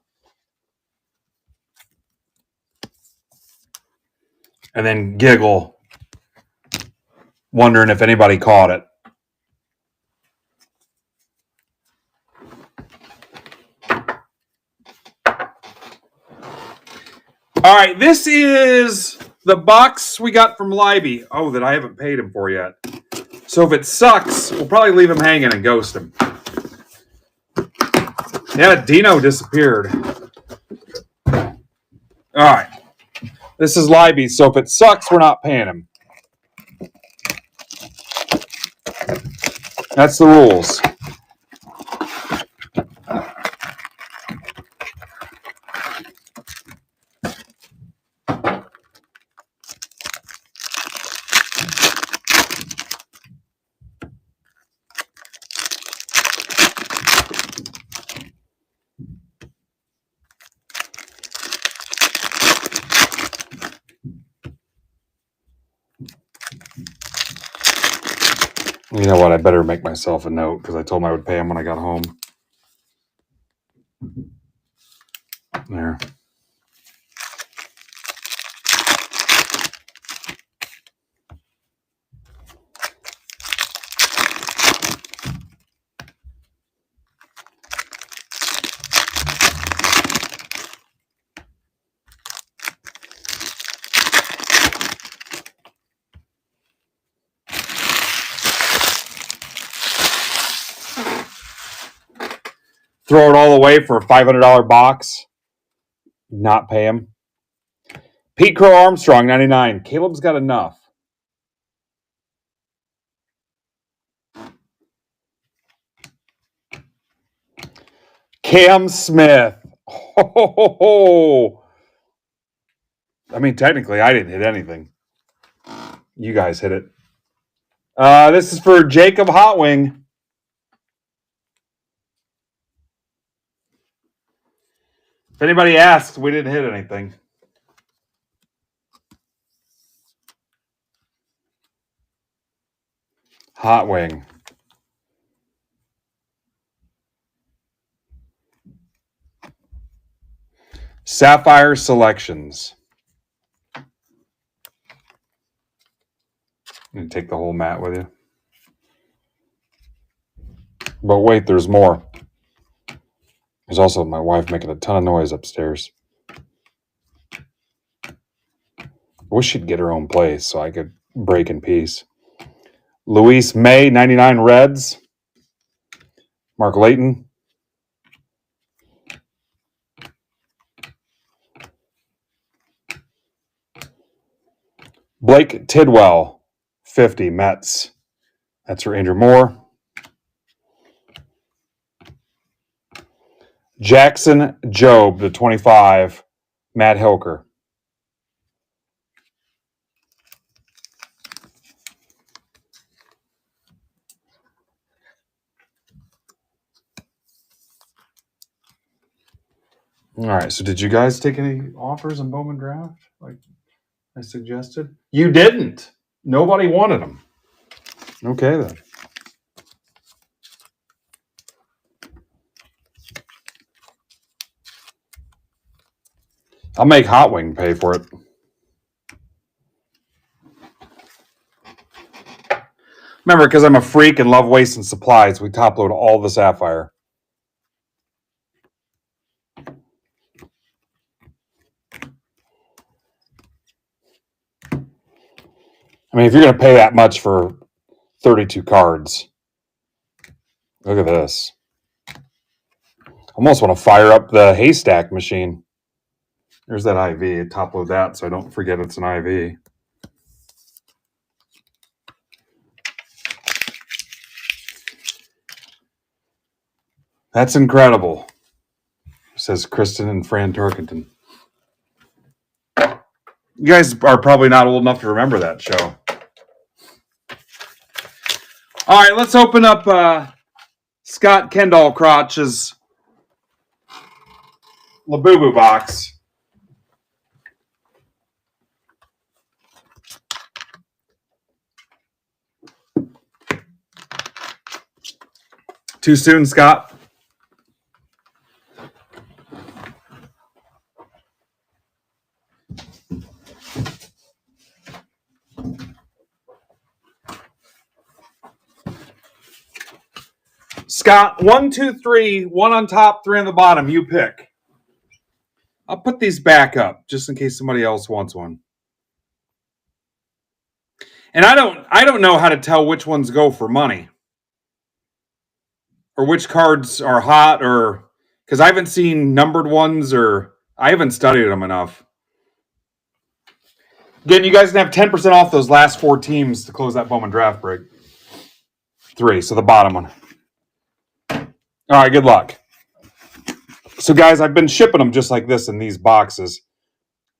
Speaker 1: And then giggle, wondering if anybody caught it. All right, this is the box we got from Libby. Oh, that I haven't paid him for yet. So if it sucks, we'll probably leave him hanging and ghost him. Yeah, Dino disappeared. All right. This is Libby, so if it sucks, we're not paying him. That's the rules. You know what? I better make myself a note because I told him I would pay him when I got home. There. Throw it all away for a $500 box. Not pay him. Pete Crow Armstrong, 99. Caleb's got enough. Cam Smith. Oh. I mean, technically, I didn't hit anything. You guys hit it. This is for Jacob Hotwing. If anybody asks, we didn't hit anything. Hotwing. Sapphire Selections. You take the whole mat with you. But wait, there's more. There's also my wife making a ton of noise upstairs. I wish she'd get her own place so I could break in peace. Luis May, 99 Reds. Mark Layton. Blake Tidwell, 50 Mets. That's for Andrew Moore. Jackson Jobe, the 25, Matt Hilker. All right, so did you guys take any offers on Bowman Draft like I suggested? You didn't. Nobody wanted them. Okay, then. I'll make Hot Wing pay for it. Remember, because I'm a freak and love wasting supplies, we top load all the Sapphire. I mean, if you're going to pay that much for 32 cards, look at this. Almost want to fire up the haystack machine. There's that IV. Top load that so I don't forget it's an IV. That's incredible, says Kristen and Fran Tarkenton. You guys are probably not old enough to remember that show. All right, let's open up Scott Kendall Crotch's Labubu box. Too soon, Scott? Scott, 1, 2, 3, one on top, 3 on the bottom. You pick. I'll put these back up just in case somebody else wants one. And I don't know how to tell which ones go for money or which cards are hot, or because I haven't seen numbered ones, or I haven't studied them enough. Again, you guys can have 10% off those last 4 teams to close that Bowman draft break. 3, so the bottom one. All right, good luck. So, guys, I've been shipping them just like this in these boxes,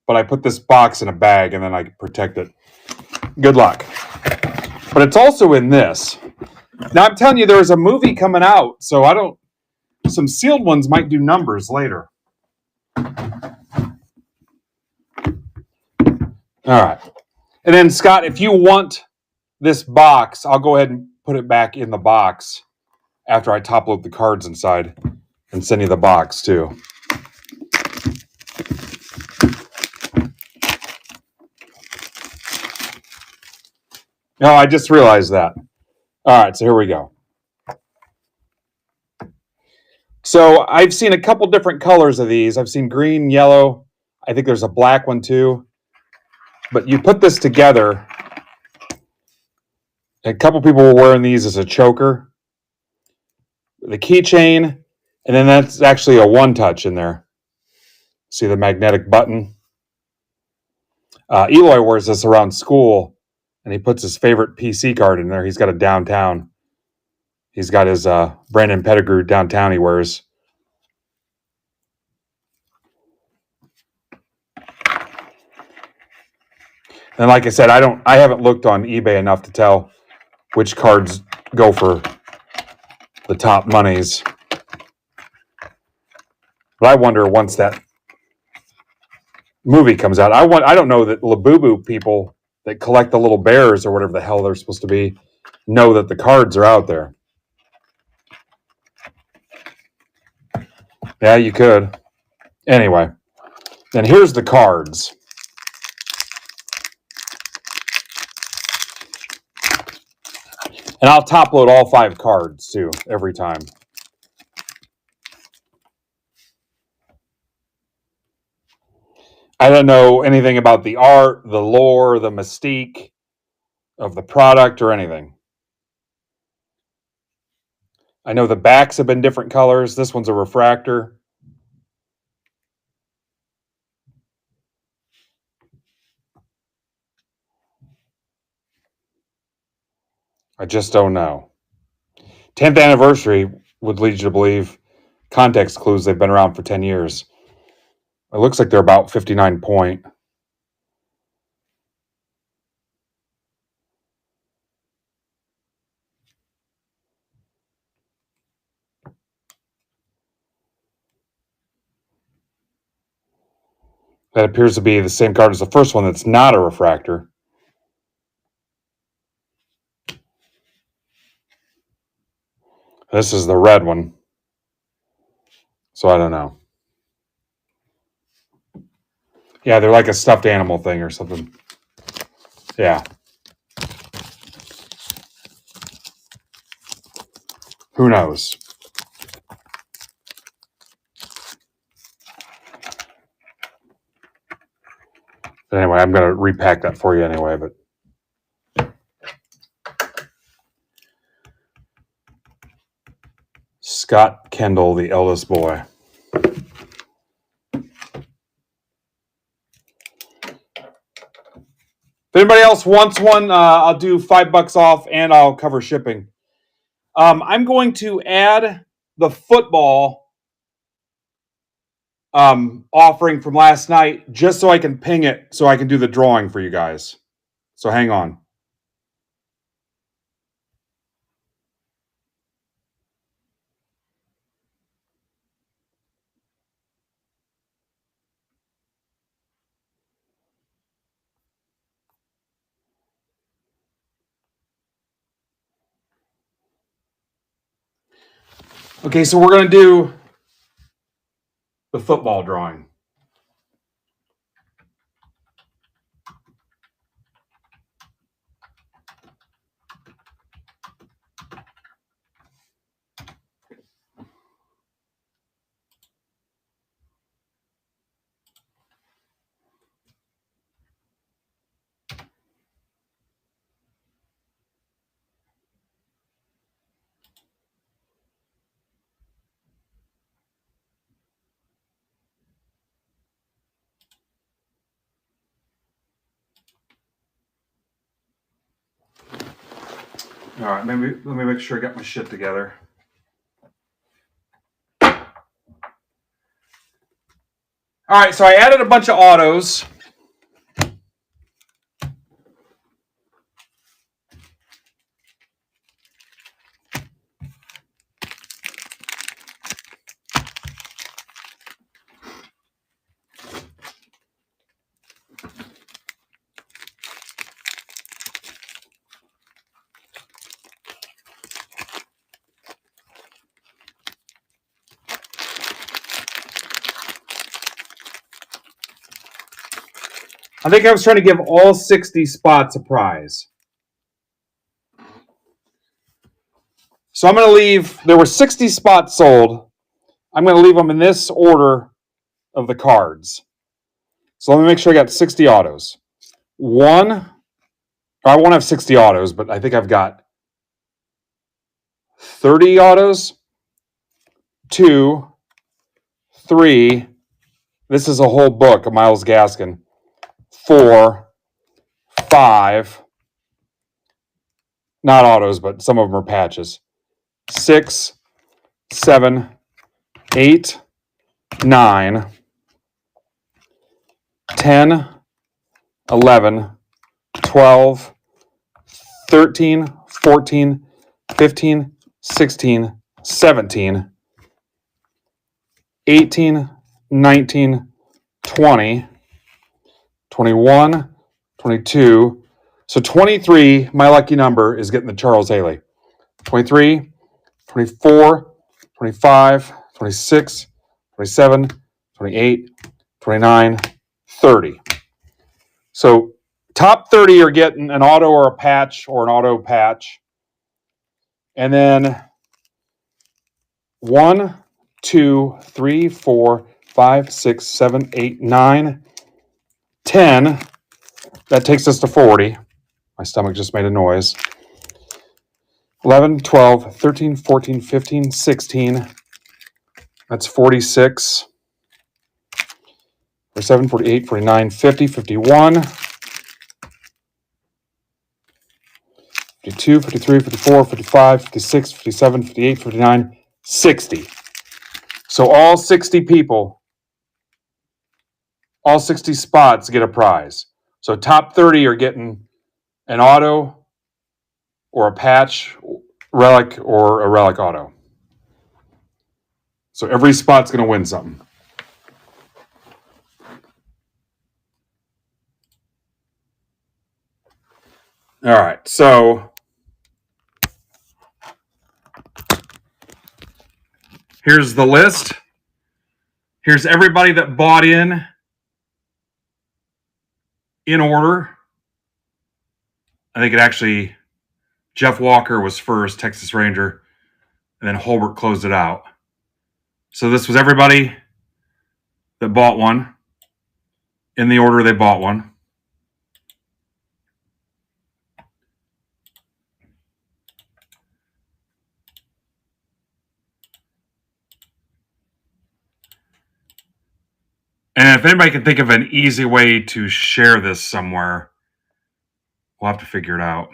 Speaker 1: but I put this box in a bag and then I protect it. Good luck. But it's also in this. Now, I'm telling you, there's a movie coming out, so I don't. Some sealed ones might do numbers later. All right. And then, Scott, if you want this box, I'll go ahead and put it back in the box after I top load the cards inside and send you the box, too. No, I just realized that. All right, so here we go. So I've seen a couple different colors of these. I've seen green, yellow. I think there's a black one too. But you put this together. A couple people were wearing these as a choker. The keychain, and then that's actually a one-touch in there. See the magnetic button? Eloy wears this around school, and he puts his favorite PC card in there. He's got a downtown. He's got his Brandon Pettigrew downtown he wears. And like I said, I haven't looked on eBay enough to tell which cards go for the top monies. But I wonder once that movie comes out, I don't know that Labubu people that collect the little bears or whatever the hell they're supposed to be know that the cards are out there. Yeah, you could. Anyway, then here's the cards. And I'll top load all 5 cards too every time. I don't know anything about the art, the lore, the mystique of the product or anything. I know the backs have been different colors. This one's a refractor. I just don't know. 10th anniversary would lead you to believe. Context clues, they've been around for 10 years. It looks like they're about 59 point. That appears to be the same card as the first one that's not a refractor. This is the red one. So I don't know. Yeah, they're like a stuffed animal thing or something. Yeah. Who knows? But anyway, I'm going to repack that for you anyway. But Scott Kendall, the eldest boy. If anybody else wants one, I'll do $5 off and I'll cover shipping. I'm going to add the football offering from last night just so I can ping it so I can do the drawing for you guys. So hang on. Okay, so we're going to do the football drawing. All right, let me make sure I got my shit together. All right, so I added a bunch of autos. I think I was trying to give all 60 spots a prize. So I'm going to leave, there were 60 spots sold. I'm going to leave them in this order of the cards. So let me make sure I got 60 autos. I won't have 60 autos, but I think I've got 30 autos. 2, 3. This is a whole book of Miles Gaskin. 4, 5. Not autos, but some of them are patches. 6, 7, 8, 9, 10, 11, 12, 13, 14, 15, 16, 17, 18, 19, 20, 21, 22. So 23, my lucky number, is getting the Charles Haley. 23, 24, 25, 26, 27, 28, 29, 30. So top 30 are getting an auto or a patch or an auto patch. And then 1, 2, 3, 4, 5, 6, 7, 8, 9, 10. That takes us to 40. My stomach just made a noise. 11, 12, 13, 14, 15, 16. That's 46. 47, 48, 49, 50, 51. 52, 53, 54, 55, 56, 57, 58, 59, 60. So all 60 people, all 60 spots get a prize. So top 30 are getting an auto or a patch, relic, or a relic auto. So every spot's going to win something. All right, so here's the list. Here's everybody that bought in order. I think it actually, Jeff Walker was first, Texas Ranger, and then Holbert closed it out. So this was everybody that bought one in the order they bought one. And if anybody can think of an easy way to share this somewhere, we'll have to figure it out.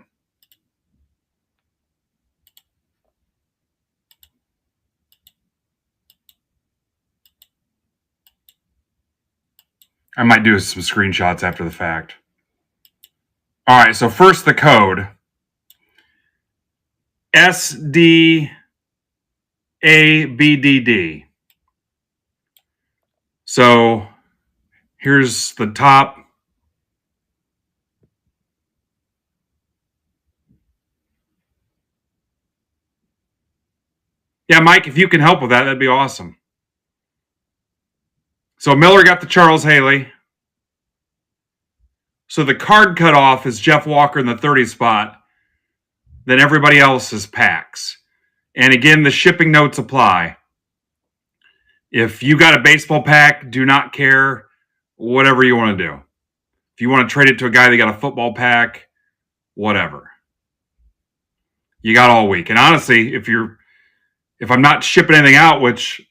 Speaker 1: I might do some screenshots after the fact. All right, so first the code. SDABDD. So here's the top. Yeah, Mike, if you can help with that, that'd be awesome. So Miller got the Charles Haley. So the card cutoff is Jeff Walker in the 30 spot. Then everybody else is packs. And again, the shipping notes apply. If you got a baseball pack, do not care. Whatever you want to do. If you want to trade it to a guy that got a football pack, whatever. You got all week. And honestly, if I'm not shipping anything out, which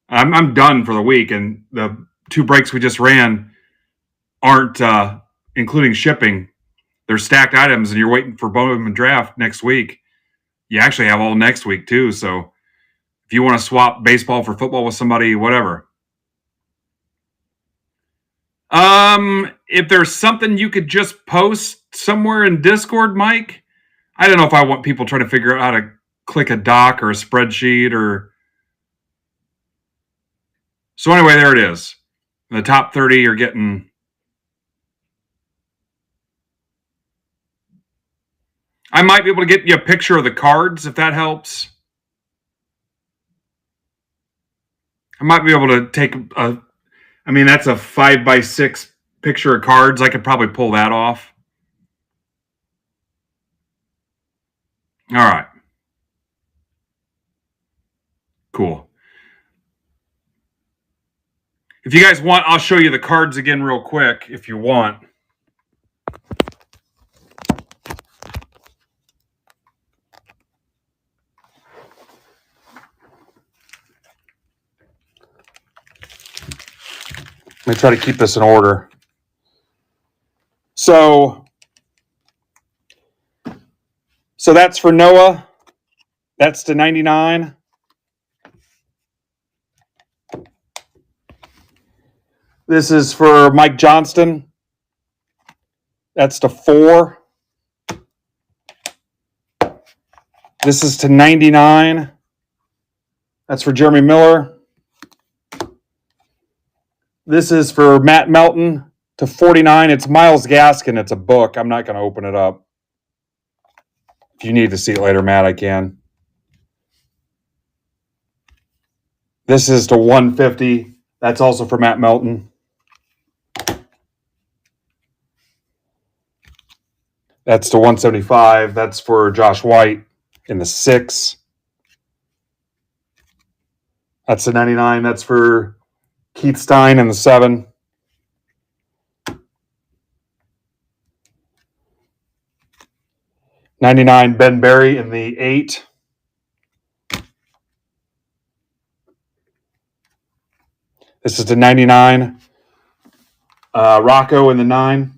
Speaker 1: I'm done for the week, and the 2 breaks we just ran aren't including shipping. They're stacked items, and you're waiting for Bowman draft next week. You actually have all next week too. So if you want to swap baseball for football with somebody, whatever. If there's something you could just post somewhere in Discord, Mike, I don't know if I want people trying to figure out how to click a doc or a spreadsheet or. So anyway, there it is. The top 30 are getting. I might be able to get you a picture of the cards if that helps. I might be able to take that's a 5x6 picture of cards. I could probably pull that off. All right. Cool. If you guys want, I'll show you the cards again real quick if you want. Let me try to keep this in order. So that's for Noah. That's to 99. This is for Mike Johnston. That's to 4. This is to 99. That's for Jeremy Miller. This is for Matt Melton to 49. It's Myles Gaskin. It's a book. I'm not going to open it up. If you need to see it later, Matt, I can. This is to 150. That's also for Matt Melton. That's to 175. That's for Josh White in the 6. That's to 99. That's for Keith Stein in the 7. $99 Ben Berry in the 8. This is to 99. Rocco in the 9.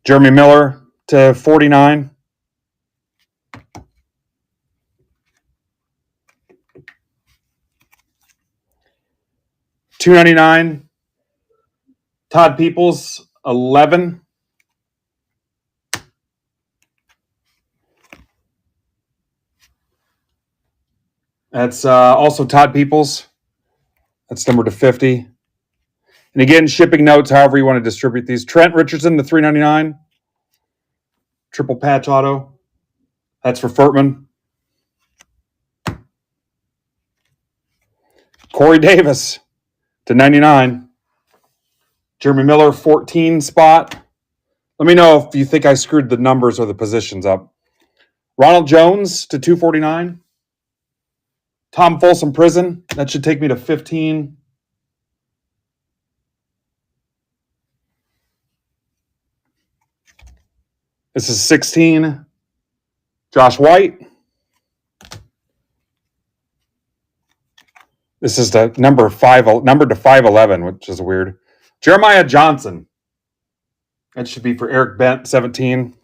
Speaker 1: Jeremy Miller to 49. $299. Todd Peoples, 11. That's also Todd Peoples. That's numbered to 50. And again, shipping notes, however you want to distribute these. Trent Richardson, the 399. Triple patch auto. That's for Furtman. Corey Davis to 99. Jeremy Miller, 14 spot. Let me know if you think I screwed the numbers or the positions up. Ronald Jones to 249. Tom Folsom Prison. That should take me to 15. This is 16. Josh White. This is the numbered to 511, which is weird. Jeremiah Johnson. That should be for Eric Bent, 17.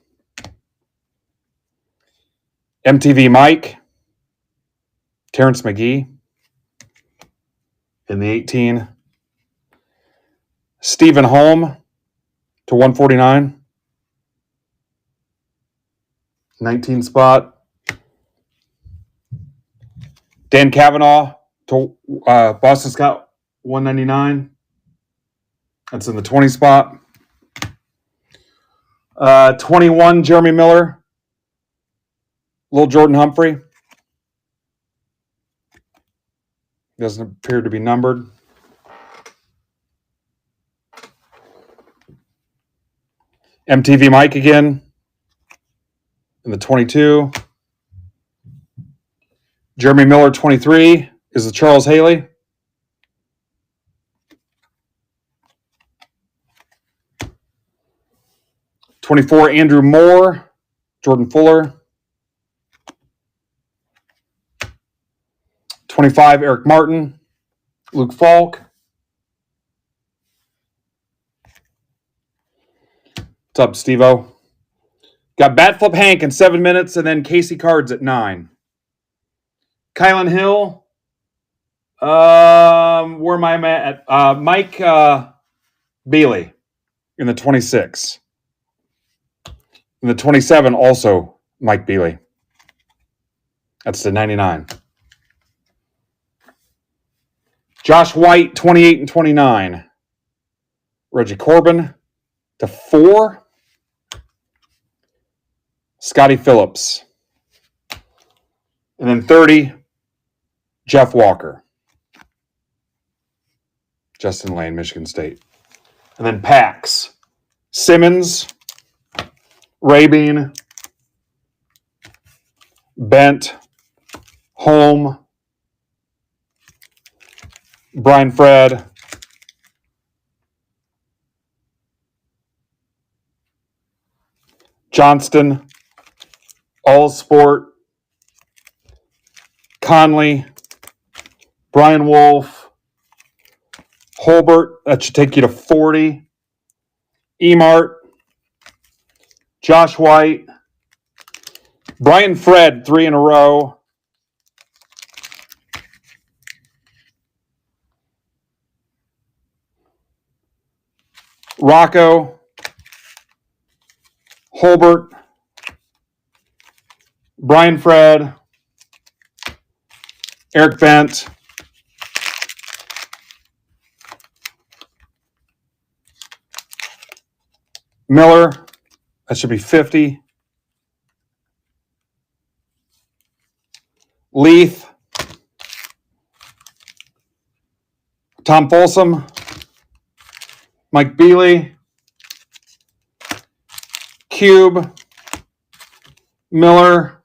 Speaker 1: MTV Mike. Terrence McGee in the 18. Stephen Holm to 149. 19 spot. Dan Cavanaugh to Boston Scott, 199. That's in the 20 spot. 21, Jeremy Miller Little Jordan Humphrey. Doesn't appear to be numbered. MTV Mike again in the 22. Jeremy Miller, 23, is the Charles Haley. '24, Andrew Moore, Jordan Fuller. 25, Eric Martin, Luke Falk. What's up, Steve-O? Got Bat Flip Hank in 7 minutes, and then Casey Cards at 9. Kylan Hill. Where am I at? Mike Bealey in the 26. In the 27, also Mike Bealey. That's the 99. Josh White, 28 and 29. Reggie Corbin to 4. Scotty Phillips. And then 30, Jeff Walker. Justin Lane, Michigan State. And then packs. Simmons, Rabin, Bent, Holm, Brian Fred, Johnston, All Sport, Conley, Brian Wolf, Holbert, that should take you to 40, Emart, Josh White, Brian Fred, 3 in a row, Rocco, Holbert, Brian Fred, Eric Bent, Miller, that should be 50, Leith, Tom Folsom, Mike Bealey, Cube, Miller,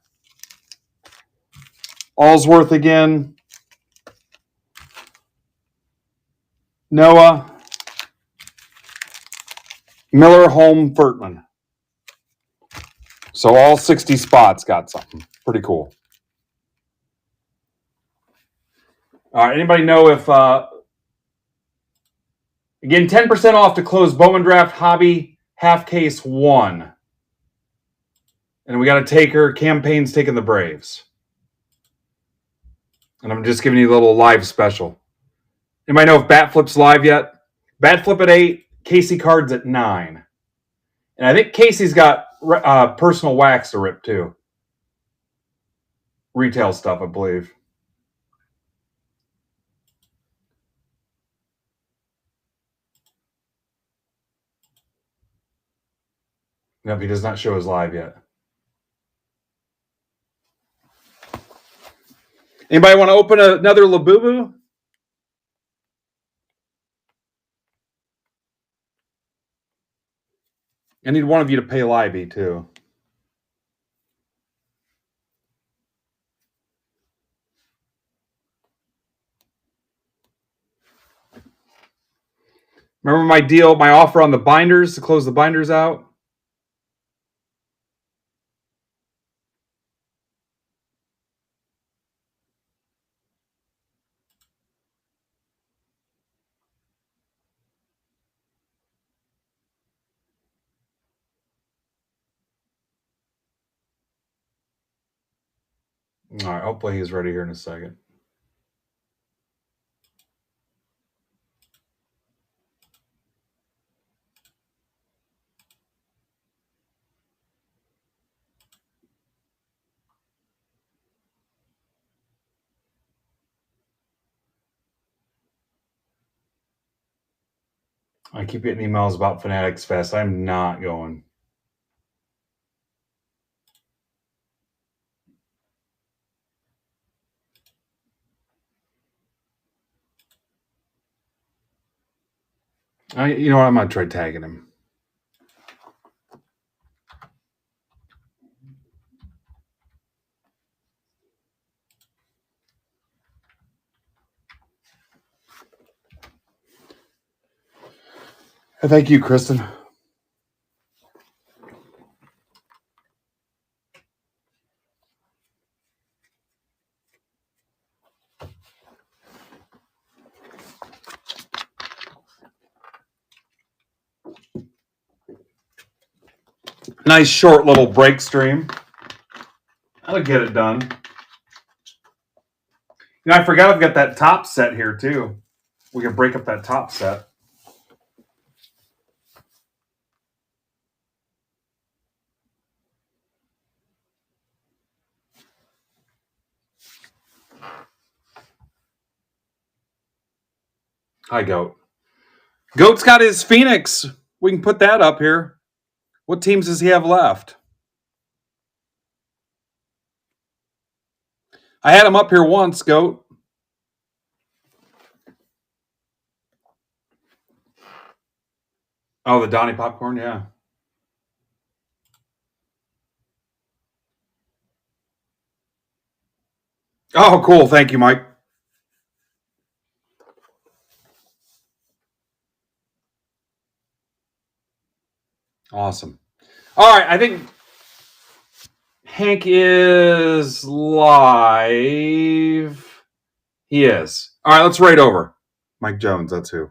Speaker 1: Allsworth again, Noah, Miller, Holm, Furtman. So all 60 spots got something. Pretty cool. All right, anybody know if, again, 10% off to close Bowman Draft Hobby Half Case 1. And we got a taker. Campaign's taking the Braves. And I'm just giving you a little live special. Anybody know if Bat Flip's live yet? Bat Flip at 8, Casey Cards at 9. And I think Casey's got personal wax to rip too. Retail stuff, I believe. Nope, he does not show his live yet. Anybody want to open another Labubu? I need one of you to pay Libby too. Remember my deal, my offer on the binders to close the binders out? All right, hopefully he's ready here in a second. I keep getting emails about Fanatics Fest. I'm not going. You know what? I'm going to try tagging him. Thank you, Kristen. Nice short little break stream. That'll get it done. You know, I forgot I've got that top set here too. We can break up that top set. Hi, Goat. Goat's got his Phoenix. We can put that up here. What teams does he have left? I had him up here once, Goat. Oh, the Donnie Popcorn, yeah. Oh, cool. Thank you, Mike. Awesome. All right, I think Hank is live. He is. All right, let's rate over. Mike Jones, that's who.